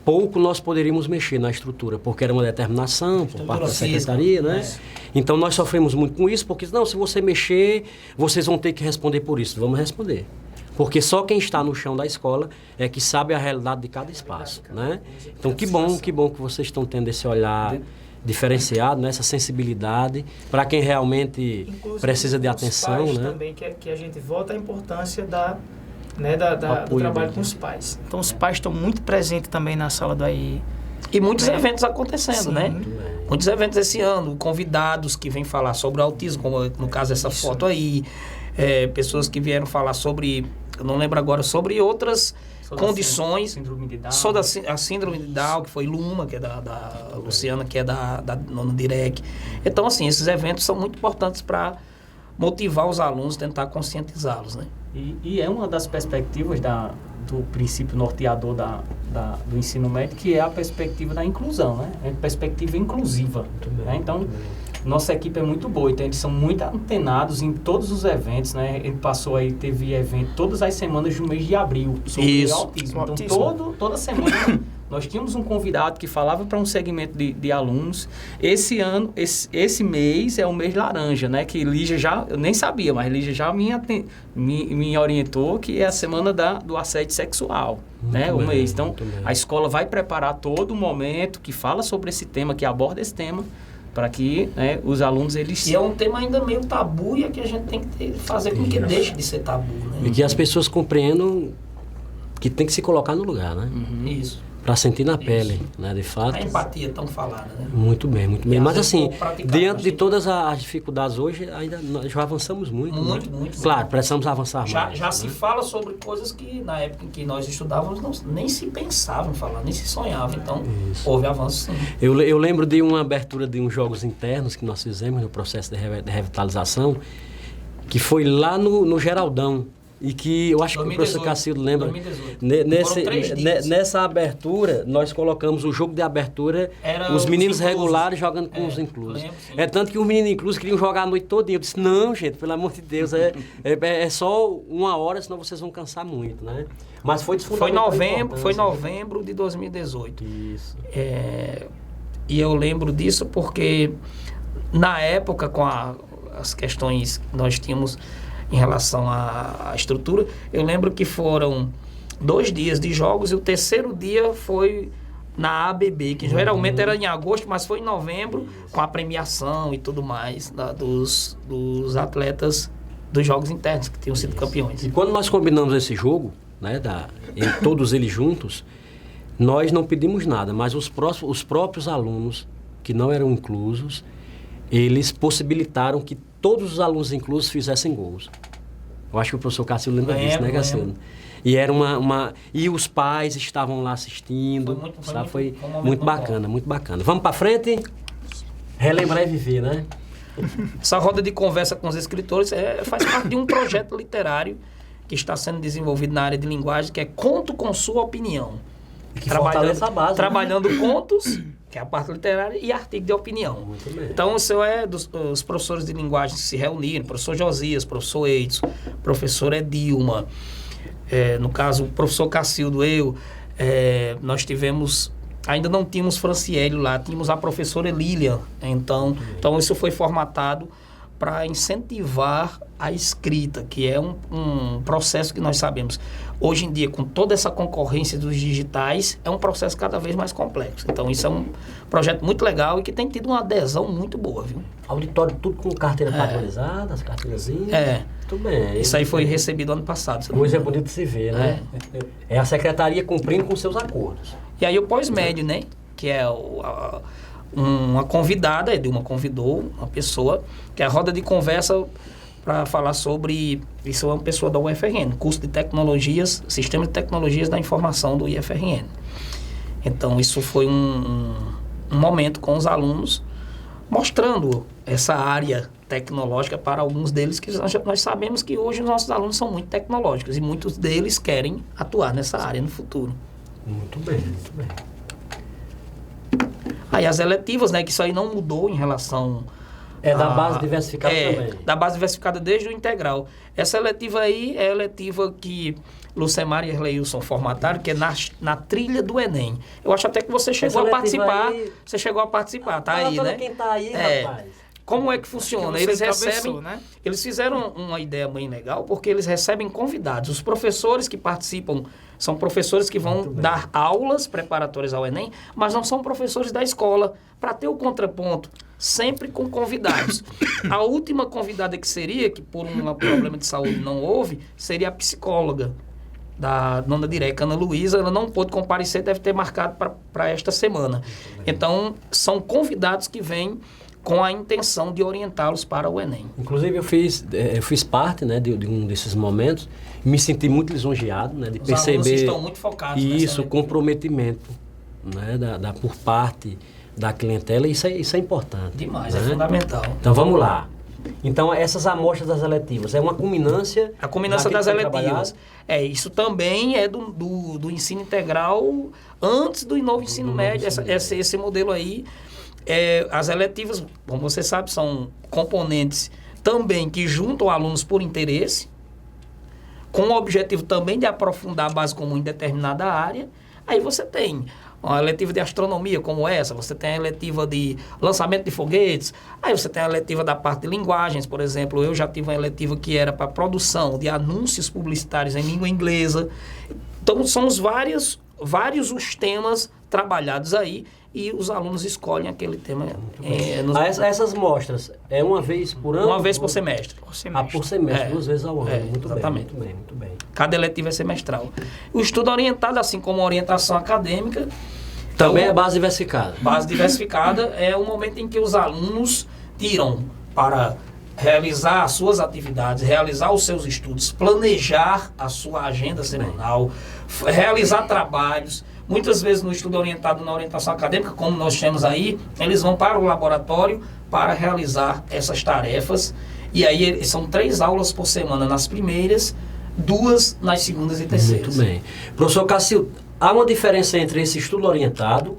pouco nós poderíamos mexer na estrutura, porque era uma determinação por parte da secretaria, né? Então nós sofremos muito com isso, porque não, se você mexer, vocês vão ter que responder por isso. Vamos responder. Porque só quem está no chão da escola é que sabe a realidade de cada espaço, né? Então que bom que vocês estão tendo esse olhar diferenciado, né? Essa sensibilidade para quem realmente Inclusive, precisa de atenção, pais né? também que a gente volta à importância do trabalho com os pais. Então os pais estão muito presentes também na sala do AI. E muitos eventos acontecendo, Sim. né? Muitos eventos esse ano, convidados que vêm falar sobre autismo, como no caso essa foto aí, pessoas que vieram falar sobre, eu não lembro agora, sobre outras condições, Síndrome de Down. só da a síndrome de Down, que foi Luma, que é da Luciana, que é da Nono Direct. Então, assim, esses eventos são muito importantes para motivar os alunos, tentar conscientizá-los, né? E é uma das perspectivas do princípio norteador do ensino médio, que é a perspectiva da inclusão, né? É a perspectiva inclusiva. Né? Então, nossa equipe é muito boa, então eles são muito antenados em todos os eventos, né? Ele passou aí, teve evento todas as semanas do mês de abril sobre autismo. Então, toda semana nós tínhamos um convidado que falava para um segmento de alunos. Esse ano, esse mês é o mês laranja, né? Que Lígia eu nem sabia, mas Lígia já me orientou que é a semana do assédio sexual, né? O mês. Então, a escola vai preparar todo o momento que fala sobre esse tema, que aborda esse tema, para que, né, os alunos, eles... E é um tema ainda meio tabu, e é que a gente tem que fazer com que deixe de ser tabu, né? E que as pessoas compreendam que tem que se colocar no lugar, né? Isso. Para sentir na pele, né? De fato. A empatia tão falada, né? Muito bem, muito bem. E Mas às vezes assim, pouco praticado, diante de assim. todas as dificuldades hoje, ainda nós já avançamos muito. Muito, né? muito. Claro, precisamos avançar mais. Já né? se fala sobre coisas que na época em que nós estudávamos nem se pensava em falar, nem se sonhava. Então, houve avanço sim. Eu lembro de uma abertura de uns jogos internos que nós fizemos no processo de revitalização, que foi lá no Geraldão. E que eu acho 2018, que o professor Cacildo lembra. 2018. Nessa abertura, nós colocamos o jogo de abertura, os meninos regulares jogando com os inclusos. Lembro, é tanto que os meninos inclusos queriam jogar a noite todinha. Eu disse, não, gente, pelo amor de Deus, é só 1 hora, senão vocês vão cansar muito, né? Mas foi desfundamental. Foi novembro de 2018. Isso. E eu lembro disso porque, na época, com as questões que nós tínhamos em relação à estrutura, eu lembro que foram 2 dias de jogos e o terceiro dia foi na ABB, que geralmente era em agosto, mas foi em novembro, com a premiação e tudo mais dos atletas dos jogos internos que tinham sido campeões. E quando nós combinamos esse jogo, né, todos eles juntos, nós não pedimos nada, mas os próprios alunos que não eram inclusos, eles possibilitaram que todos os alunos inclusos fizessem gols. Eu acho que o professor Cacildo lembra disso, né, Cacildo? E era e os pais estavam lá assistindo. Foi muito bacana, muito bacana. Vamos para frente? Relembrar e viver, né? Essa roda de conversa com os escritores faz parte de um projeto literário que está sendo desenvolvido na área de linguagem, que é Conto com Sua Opinião. Que fortalece a base, trabalhando contos, que é a parte literária, e artigo de opinião. Muito bem. Então, isso é dos professores de linguagem que se reuniram, professor Josias, professor Edson, professora Edilma, no caso, o professor Cacildo, nós tivemos, ainda não tínhamos Franciélio lá, tínhamos a professora Lilian. Então isso foi formatado para incentivar a escrita, que é um processo que nós sabemos. Hoje em dia, com toda essa concorrência dos digitais, é um processo cada vez mais complexo. Então, isso é um projeto muito legal e que tem tido uma adesão muito boa, viu? Auditório tudo com carteira padronizada, as carteirazinhas. Muito bem. Isso aí foi recebido ano passado. Coisa bonita de se ver, né? É a secretaria cumprindo com seus acordos. E aí o pós-médio, né? Que é uma convidada, Edilma convidou uma pessoa, que é a roda de conversa para falar sobre... Isso é uma pessoa da UFRN, curso de tecnologias, Sistema de Tecnologias da Informação do IFRN. Então, isso foi um momento com os alunos, mostrando essa área tecnológica para alguns deles, que nós sabemos que hoje os nossos alunos são muito tecnológicos e muitos deles querem atuar nessa área no futuro. Muito bem, muito bem. Aí as eletivas, né, que isso aí não mudou em relação... Da base diversificada também. Da base diversificada desde o integral. Essa eletiva aí é a eletiva que Lucemar e Erleilson formataram, que é na trilha do Enem. Eu acho até que você chegou a participar. Aí... Você chegou a participar, tá aí, né? Quem tá aí, rapaz. Como é que funciona? Eles recebem, né? Eles fizeram uma ideia bem legal, porque eles recebem convidados. Os professores que participam são professores que vão dar aulas preparatórias ao Enem, mas não são professores da escola, para ter o contraponto, sempre com convidados. A última convidada que seria, que por um problema de saúde não houve, seria a psicóloga da Dona Direca, Ana Luísa. Ela não pôde comparecer, deve ter marcado para esta semana. Então, são convidados que vêm com a intenção de orientá-los para o Enem. Inclusive, eu fiz parte, né, de um desses momentos, me senti muito lisonjeado, né, de Os perceber alunos estão muito focados isso, o comprometimento, né, por parte da clientela. Isso é importante. Demais, né? é fundamental. Então, vamos lá. Então, essas amostras das eletivas, é uma culminância... A culminância das daquilo que foi eletivas. Isso também é do ensino integral antes do novo ensino médio, esse modelo aí. As eletivas, como você sabe, são componentes também que juntam alunos por interesse, com o objetivo também de aprofundar a base comum em determinada área. Aí você tem uma eletiva de astronomia como essa, você tem a eletiva de lançamento de foguetes, aí você tem a eletiva da parte de linguagens, por exemplo. Eu já tive uma eletiva que era para produção de anúncios publicitários em língua inglesa. Então, são os vários os temas trabalhados aí, e os alunos escolhem aquele tema. Essas mostras, é uma vez por ano? Uma vez por semestre. Por semestre, 2 vezes ao ano. Muito exatamente. Bem, muito bem. Cada eletiva é semestral. O estudo orientado, assim como a orientação acadêmica... Também é base diversificada. Base diversificada é o momento em que os alunos tiram para realizar as suas atividades, realizar os seus estudos, planejar a sua agenda semanal, realizar trabalhos. Muitas vezes no estudo orientado na orientação acadêmica, como nós temos aí, eles vão para o laboratório para realizar essas tarefas. E aí são 3 aulas por semana nas primeiras, 2 nas segundas e terceiras. Muito bem. Professor Cacildo, há uma diferença entre esse estudo orientado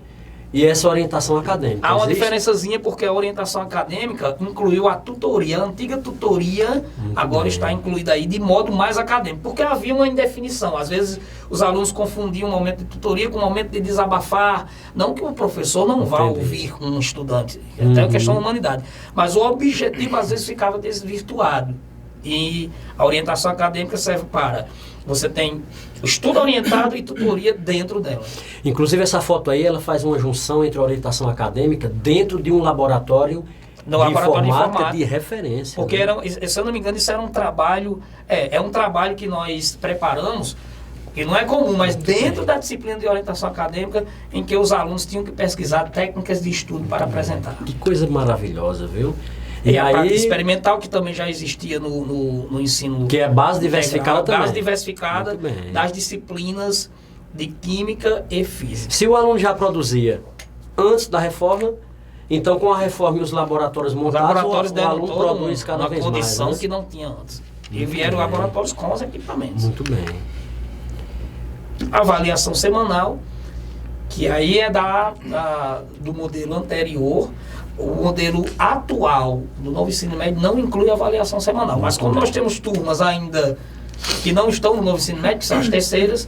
e essa orientação acadêmica? Há uma diferençazinha, porque a orientação acadêmica incluiu a tutoria, a antiga tutoria agora está incluída aí de modo mais acadêmico, porque havia uma indefinição. Às vezes os alunos confundiam o momento de tutoria com o momento de desabafar. Não que o professor não vá ouvir um estudante, é até uma questão da humanidade, mas o objetivo às vezes ficava desvirtuado. E a orientação acadêmica serve para... Você tem estudo orientado e tutoria dentro dela. Inclusive, essa foto aí, ela faz uma junção entre a orientação acadêmica dentro de um laboratório de informática de referência. Porque, se eu não me engano, isso era um trabalho... É um trabalho que nós preparamos, que não é comum, mas dentro da disciplina de orientação acadêmica, em que os alunos tinham que pesquisar técnicas de estudo para apresentar. Que coisa maravilhosa, viu? E a prática experimental, que também já existia no ensino... Que é base diversificada também. Base diversificada das disciplinas de química e física. Se o aluno já produzia antes da reforma, então com a reforma e os laboratórios montados, o aluno produz cada vez mais. Uma condição que não tinha antes. E vieram laboratórios com os equipamentos. Muito bem. Avaliação semanal, que aí é do modelo anterior. O modelo atual do novo ensino médio não inclui avaliação semanal. Mas como nós temos turmas ainda que não estão no novo ensino médio, que são as terceiras,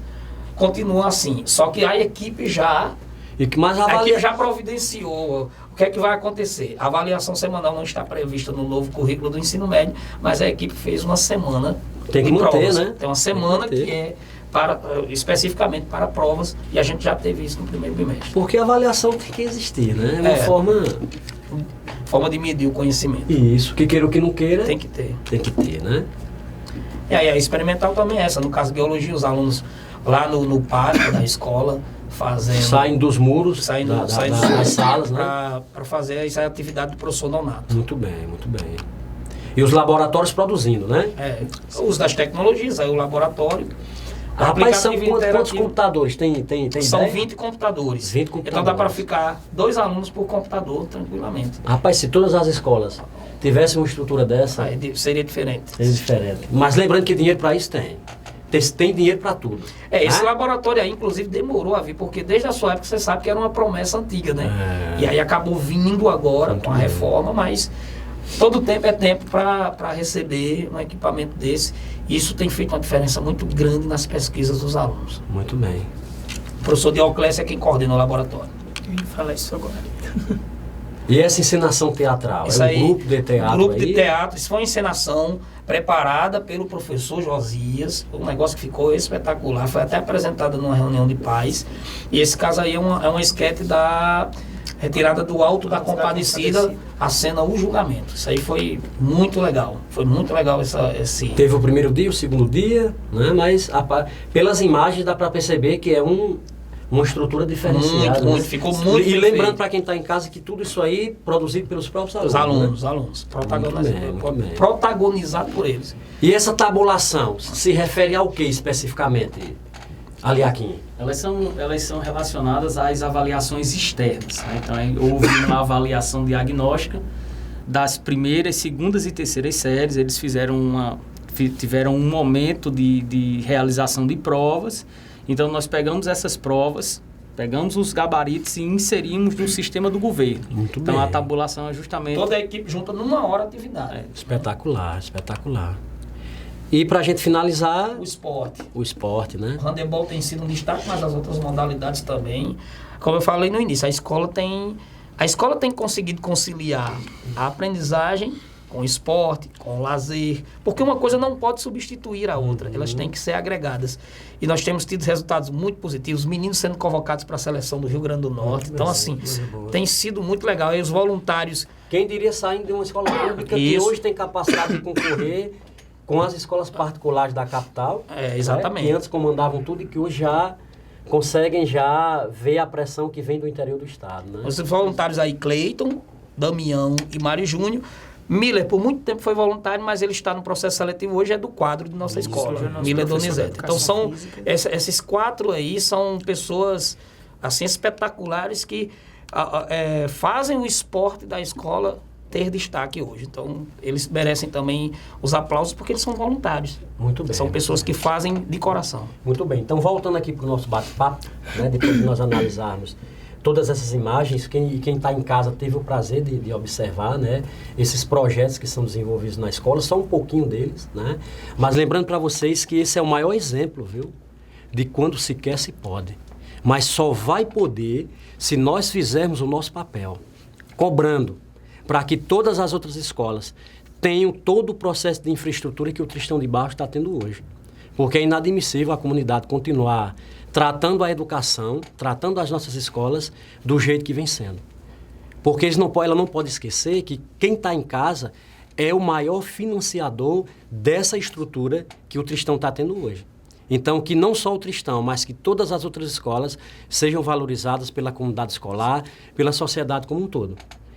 continua assim. Só que a equipe já providenciou o que é que vai acontecer. A avaliação semanal não está prevista no novo currículo do ensino médio, mas a equipe fez uma semana de provas. Né? Tem uma semana que é especificamente para provas, e a gente já teve isso no primeiro bimestre. Porque a avaliação tem que existir, né? É uma forma de medir o conhecimento. Isso, que queira ou que não queira, tem que ter. Tem que ter, né? E aí a experimental também é essa. No caso de biologia, os alunos lá no pátio da escola saem dos muros, saem das salas, né? Para fazer essa atividade do professor Donato. Muito bem, muito bem. E os laboratórios produzindo, né? Os das tecnologias, aí o laboratório. Rapaz, são Aplicativo quantos interativo. computadores? Tem São ideia? 20 computadores. 20 Então computadores. dá para ficar 2 alunos por computador tranquilamente. Rapaz, se todas as escolas tivessem uma estrutura dessa, Aí seria diferente. seria diferente. Mas lembrando que dinheiro para isso tem. Tem dinheiro para tudo. Esse né? laboratório aí, inclusive, demorou a vir, porque desde a sua época você sabe que era uma promessa antiga, né? É. E aí acabou vindo agora com a reforma, mas todo tempo é tempo para receber um equipamento desse. Isso tem feito uma diferença muito grande nas pesquisas dos alunos. Muito bem. O professor Dioclésio é quem coordena o laboratório. Eu ia falar isso agora. E essa encenação teatral? Isso é um aí, grupo de teatro grupo aí? de teatro, isso foi uma encenação preparada pelo professor Josias, um negócio que ficou espetacular, foi até apresentado numa reunião de pais, e esse caso aí é uma esquete da retirada do Alto da Compadecida, a cena O Julgamento. Isso aí foi muito legal esse... Teve o primeiro dia, o segundo dia, né? Mas pelas imagens dá para perceber que é uma estrutura diferenciada. Muito, né? ficou muito E perfeito. lembrando para quem está em casa que tudo isso aí produzido pelos próprios alunos. Os alunos, muito bem. protagonizado por eles. E essa tabulação se refere ao que especificamente, Aliaquim? Elas são relacionadas às avaliações externas. Né? Então, houve uma avaliação diagnóstica das primeiras, segundas e terceiras séries. Eles tiveram um momento de realização de provas. Então, nós pegamos essas provas, pegamos os gabaritos e inserimos no sistema do governo. Muito então, bem. a tabulação é justamente... Toda a equipe junta numa hora de atividade. Espetacular, espetacular. E para a gente finalizar, O esporte. o esporte, né? O handebol tem sido um destaque, mas as outras modalidades também. Como eu falei no início, a escola tem conseguido conciliar a aprendizagem com o esporte, com o lazer, porque uma coisa não pode substituir a outra, elas têm que ser agregadas. E nós temos tido resultados muito positivos, meninos sendo convocados para a seleção do Rio Grande do Norte. Então, assim, tem sido muito legal. E os voluntários... Quem diria saindo de uma escola pública que Isso. hoje tem capacidade de concorrer com as escolas particulares da capital, exatamente. né, que antes comandavam tudo e que hoje já conseguem ver a pressão que vem do interior do estado. Né? Os voluntários aí, Cleiton, Damião e Mário Júnior. Miller, por muito tempo foi voluntário, mas ele está no processo seletivo hoje, é do quadro de nossa escola, Miller Donizete. Então, esses 4 aí são pessoas, assim, espetaculares que fazem o esporte da escola ter destaque hoje. Então, eles merecem também os aplausos porque eles são voluntários. Muito bem. São pessoas que fazem de coração. Muito bem. Então, voltando aqui para o nosso bate-papo, né, depois de nós analisarmos todas essas imagens, quem está em casa teve o prazer de observar, né, esses projetos que são desenvolvidos na escola, só um pouquinho deles, né? Mas lembrando para vocês que esse é o maior exemplo, viu, de quando se quer, se pode. Mas só vai poder se nós fizermos o nosso papel, cobrando, para que todas as outras escolas tenham todo o processo de infraestrutura que o Tristão de Barros está tendo hoje. Porque é inadmissível a comunidade continuar tratando a educação, tratando as nossas escolas do jeito que vem sendo. Porque ela não pode esquecer que quem está em casa é o maior financiador dessa estrutura que o Tristão está tendo hoje. Então, que não só o Tristão, mas que todas as outras escolas sejam valorizadas pela comunidade escolar, pela sociedade como um todo.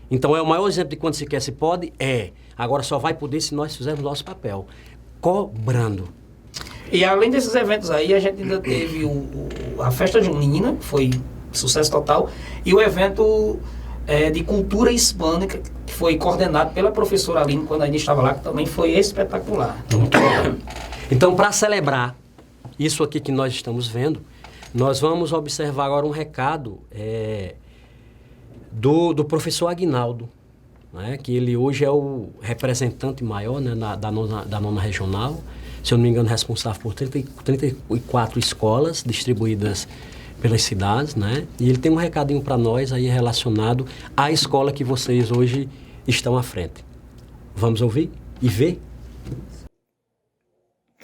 Então, é o maior exemplo de quando se quer, se pode, Agora só vai poder se nós fizermos nosso papel, cobrando. E além desses eventos aí, a gente ainda teve a festa junina, que foi sucesso total, e o evento de cultura hispânica, que foi coordenado pela professora Aline, quando ainda estava lá, que também foi espetacular. Então, para celebrar isso aqui que nós estamos vendo, nós vamos observar agora um recado do professor Aguinaldo, né, que ele hoje é o representante maior, né, da nona regional, se eu não me engano, responsável por 34 escolas distribuídas pelas cidades, né? E ele tem um recadinho para nós aí relacionado à escola que vocês hoje estão à frente. Vamos ouvir e ver?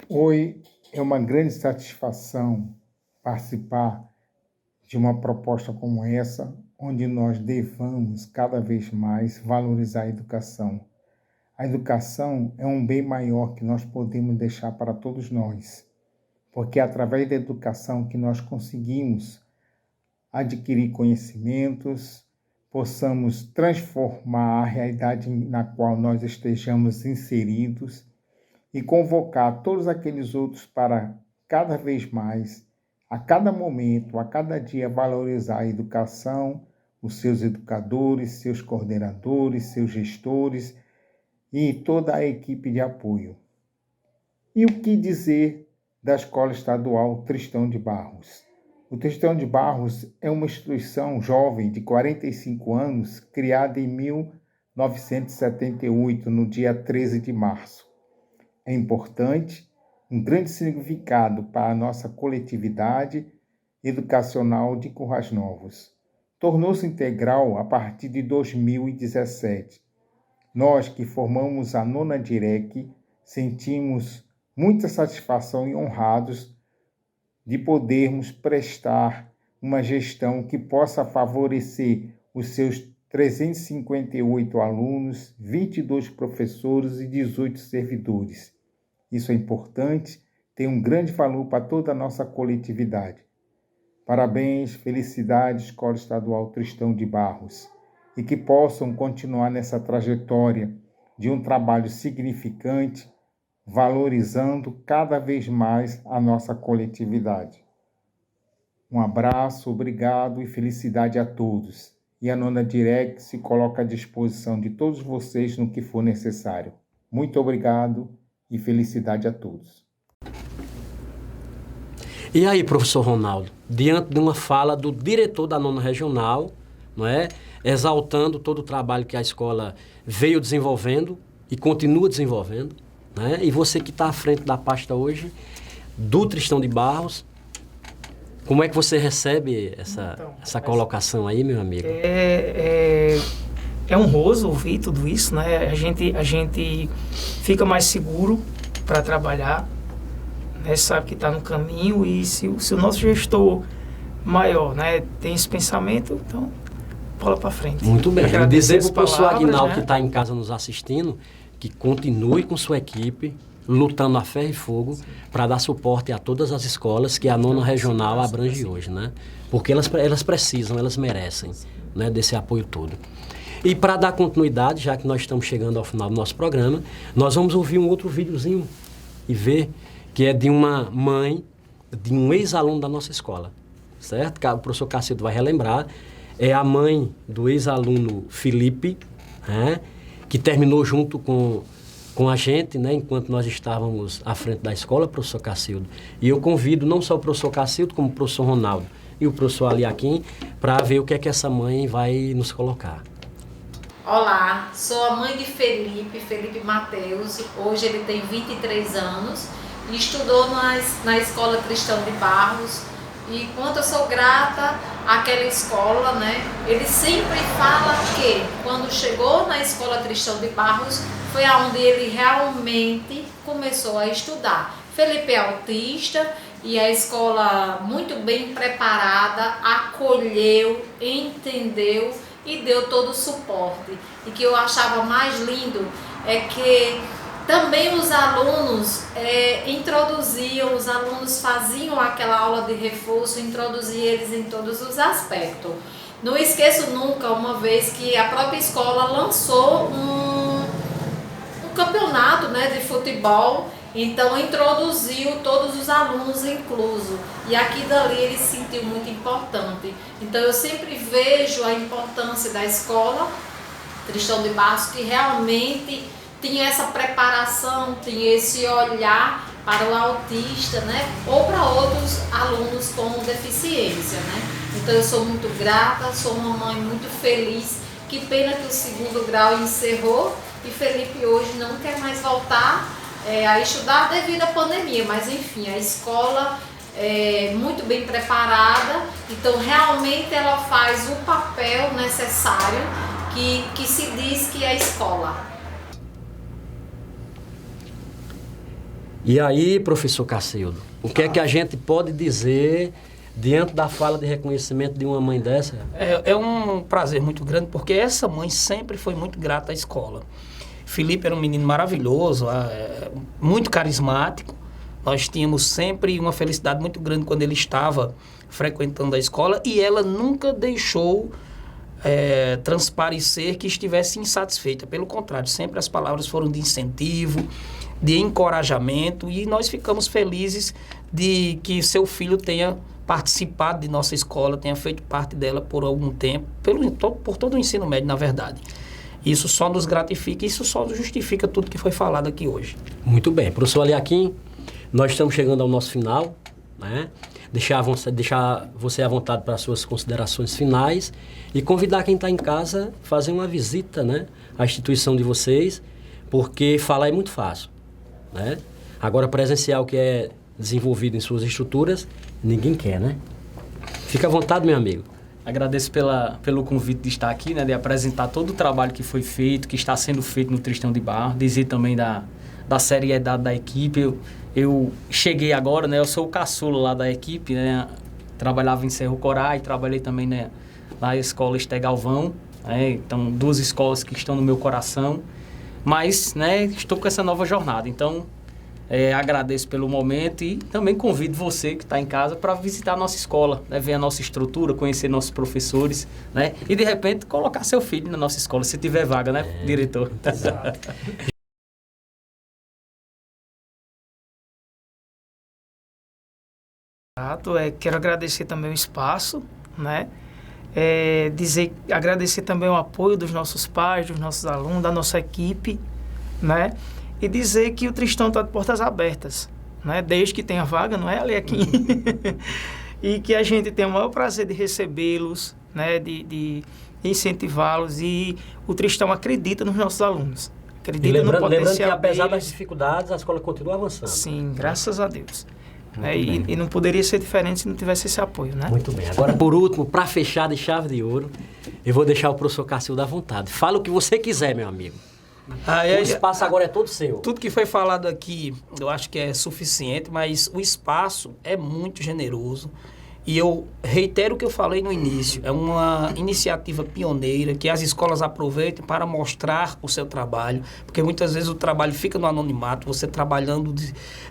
Oi, é uma grande satisfação participar de uma proposta como essa, onde nós devamos cada vez mais valorizar a educação. A educação é um bem maior que nós podemos deixar para todos nós, porque é através da educação que nós conseguimos adquirir conhecimentos, possamos transformar a realidade na qual nós estejamos inseridos e convocar todos aqueles outros para cada vez mais, a cada momento, a cada dia, valorizar a educação, os seus educadores, seus coordenadores, seus gestores e toda a equipe de apoio. E o que dizer da Escola Estadual Tristão de Barros? O Tristão de Barros é uma instituição jovem de 45 anos, criada em 1978, no dia 13 de março. É importante, um grande significado para a nossa coletividade educacional de Currais Novos. Tornou-se integral a partir de 2017. Nós que formamos a nona DIREC sentimos muita satisfação e honrados de podermos prestar uma gestão que possa favorecer os seus 358 alunos, 22 professores e 18 servidores. Isso é importante, tem um grande valor para toda a nossa coletividade. Parabéns, felicidades, Escola Estadual Tristão de Barros, e que possam continuar nessa trajetória de um trabalho significante, valorizando cada vez mais a nossa coletividade. Um abraço, obrigado e felicidade a todos. E a nona DIREC se coloca à disposição de todos vocês no que for necessário. Muito obrigado e felicidade a todos. E aí, professor Ronaldo, diante de uma fala do diretor da nona regional, não é? Exaltando todo o trabalho que a escola veio desenvolvendo e continua desenvolvendo, né? E você que está à frente da pasta hoje do Tristão de Barros, como é que você recebe essa colocação aí, meu amigo? É honroso ouvir tudo isso, né? A gente fica mais seguro para trabalhar, né? Sabe que está no caminho e se o nosso gestor maior, né, tem esse pensamento, então bola para frente. Muito bem. Eu dizer para o professor Aguinaldo, né, que está em casa nos assistindo, que continue com sua equipe, lutando a ferro e fogo para dar suporte a todas as escolas que a nona regional abrange hoje, né? Porque elas precisam, elas merecem, né, desse apoio todo. E para dar continuidade, já que nós estamos chegando ao final do nosso programa, nós vamos ouvir um outro videozinho e ver que é de uma mãe de um ex-aluno da nossa escola, certo? O professor Cacildo vai relembrar. É a mãe do ex-aluno Felipe, né, que terminou junto com a gente, né, enquanto nós estávamos à frente da escola, professor Cacildo. E eu convido não só o professor Cacildo, como o professor Ronaldo e o professor Aliaquim, para ver o que é que essa mãe vai nos colocar. Olá, sou a mãe de Felipe Mateus. Hoje ele tem 23 anos e estudou na Escola Tristão de Barros. E quanto eu sou grata àquela escola, né? Ele sempre fala que quando chegou na Escola Tristão de Barros foi onde ele realmente começou a estudar. Felipe é autista e a escola muito bem preparada, acolheu, entendeu e deu todo o suporte. E que eu achava mais lindo é que também os alunos os alunos faziam aquela aula de reforço, introduzia eles em todos os aspectos. Não esqueço nunca uma vez que a própria escola lançou um campeonato, né, de futebol, então introduziu todos os alunos incluso. E aqui dali ele se sentiu muito importante. Então eu sempre vejo a importância da escola Tristão de Barros, que realmente tinha essa preparação, tinha esse olhar para o autista, né? Ou para outros alunos com deficiência, né? Então eu sou muito grata, sou uma mãe muito feliz. Que pena que o segundo grau encerrou e Felipe hoje não quer mais voltar a estudar devido à pandemia, mas enfim, a escola é muito bem preparada, então realmente ela faz o papel necessário que se diz que é a escola. E aí, professor Cacildo, o que é que a gente pode dizer diante da fala de reconhecimento de uma mãe dessa? É um prazer muito grande, porque essa mãe sempre foi muito grata à escola. Felipe era um menino maravilhoso, muito carismático. Nós tínhamos sempre uma felicidade muito grande quando ele estava frequentando a escola e ela nunca deixou transparecer que estivesse insatisfeita. Pelo contrário, sempre as palavras foram de incentivo, de encorajamento, e nós ficamos felizes de que seu filho tenha participado de nossa escola, tenha feito parte dela por algum tempo, por todo o ensino médio, na verdade. Isso só nos gratifica, isso só justifica tudo que foi falado aqui hoje. Muito bem. Professor Eliakim, nós estamos chegando ao nosso final, né? Deixar você à vontade para as suas considerações finais e convidar quem está em casa a fazer uma visita, né, à instituição de vocês, porque falar é muito fácil, né? Agora, presencial que é desenvolvido em suas estruturas, ninguém quer, né? Fica à vontade, meu amigo. Agradeço pelo convite de estar aqui, né, de apresentar todo o trabalho que foi feito, que está sendo feito no Tristão de Barros, dizer também da seriedade da equipe. Eu cheguei agora, né, eu sou o caçula lá da equipe, né, trabalhava em Cerro Corá e trabalhei também, né, na escola Estegalvão, né, então 2 escolas que estão no meu coração, mas, né, estou com essa nova jornada, então agradeço pelo momento e também convido você que está em casa para visitar a nossa escola, né, ver a nossa estrutura, conhecer nossos professores, né, e de repente colocar seu filho na nossa escola, se tiver vaga, né, diretor? Exato. Quero agradecer também o espaço, né? Agradecer também o apoio dos nossos pais, dos nossos alunos, da nossa equipe, né? E dizer que o Tristão está de portas abertas, né? Desde que tenha vaga, não é, Eliakim? E que a gente tem o maior prazer de recebê-los, né? De incentivá-los, e o Tristão acredita nos nossos alunos. Acredita no potencial lembrando que apesar deles. das dificuldades, a escola continua avançando. Sim, graças a Deus. E não poderia ser diferente se não tivesse esse apoio, né? Muito bem. Agora, por último, para fechar de chave de ouro, eu vou deixar o professor Cacildo à vontade. Fala o que você quiser, meu amigo. O espaço agora é todo seu. Tudo que foi falado aqui, eu acho que é suficiente, mas o espaço é muito generoso. E eu reitero o que eu falei no início, é uma iniciativa pioneira que as escolas aproveitem para mostrar o seu trabalho, porque muitas vezes o trabalho fica no anonimato, você trabalhando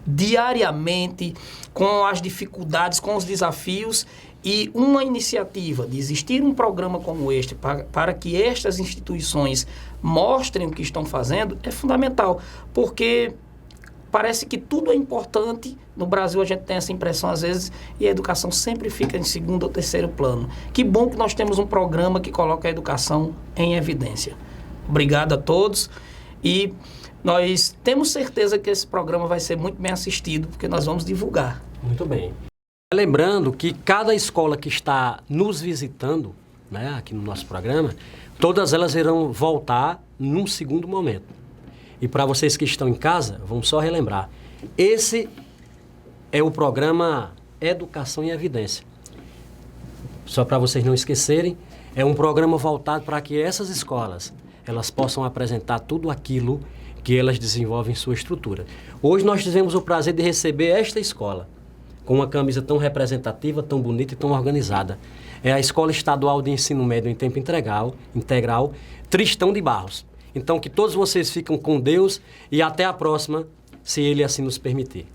diariamente com as dificuldades, com os desafios, e uma iniciativa de existir um programa como este para que estas instituições mostrem o que estão fazendo é fundamental, porque parece que tudo é importante. No Brasil a gente tem essa impressão às vezes, e a educação sempre fica em segundo ou terceiro plano. Que bom que nós temos um programa que coloca a educação em evidência. Obrigado a todos, e nós temos certeza que esse programa vai ser muito bem assistido, porque nós vamos divulgar. Muito bem. Lembrando que cada escola que está nos visitando, né, aqui no nosso programa, todas elas irão voltar num segundo momento. E para vocês que estão em casa, vamos só relembrar. Esse é o programa Educação em Evidência. Só para vocês não esquecerem, é um programa voltado para que essas escolas elas possam apresentar tudo aquilo que elas desenvolvem em sua estrutura. Hoje nós tivemos o prazer de receber esta escola, com uma camisa tão representativa, tão bonita e tão organizada. É a Escola Estadual de Ensino Médio em Tempo Integral, Tristão de Barros. Então, que todos vocês fiquem com Deus e até a próxima, se Ele assim nos permitir.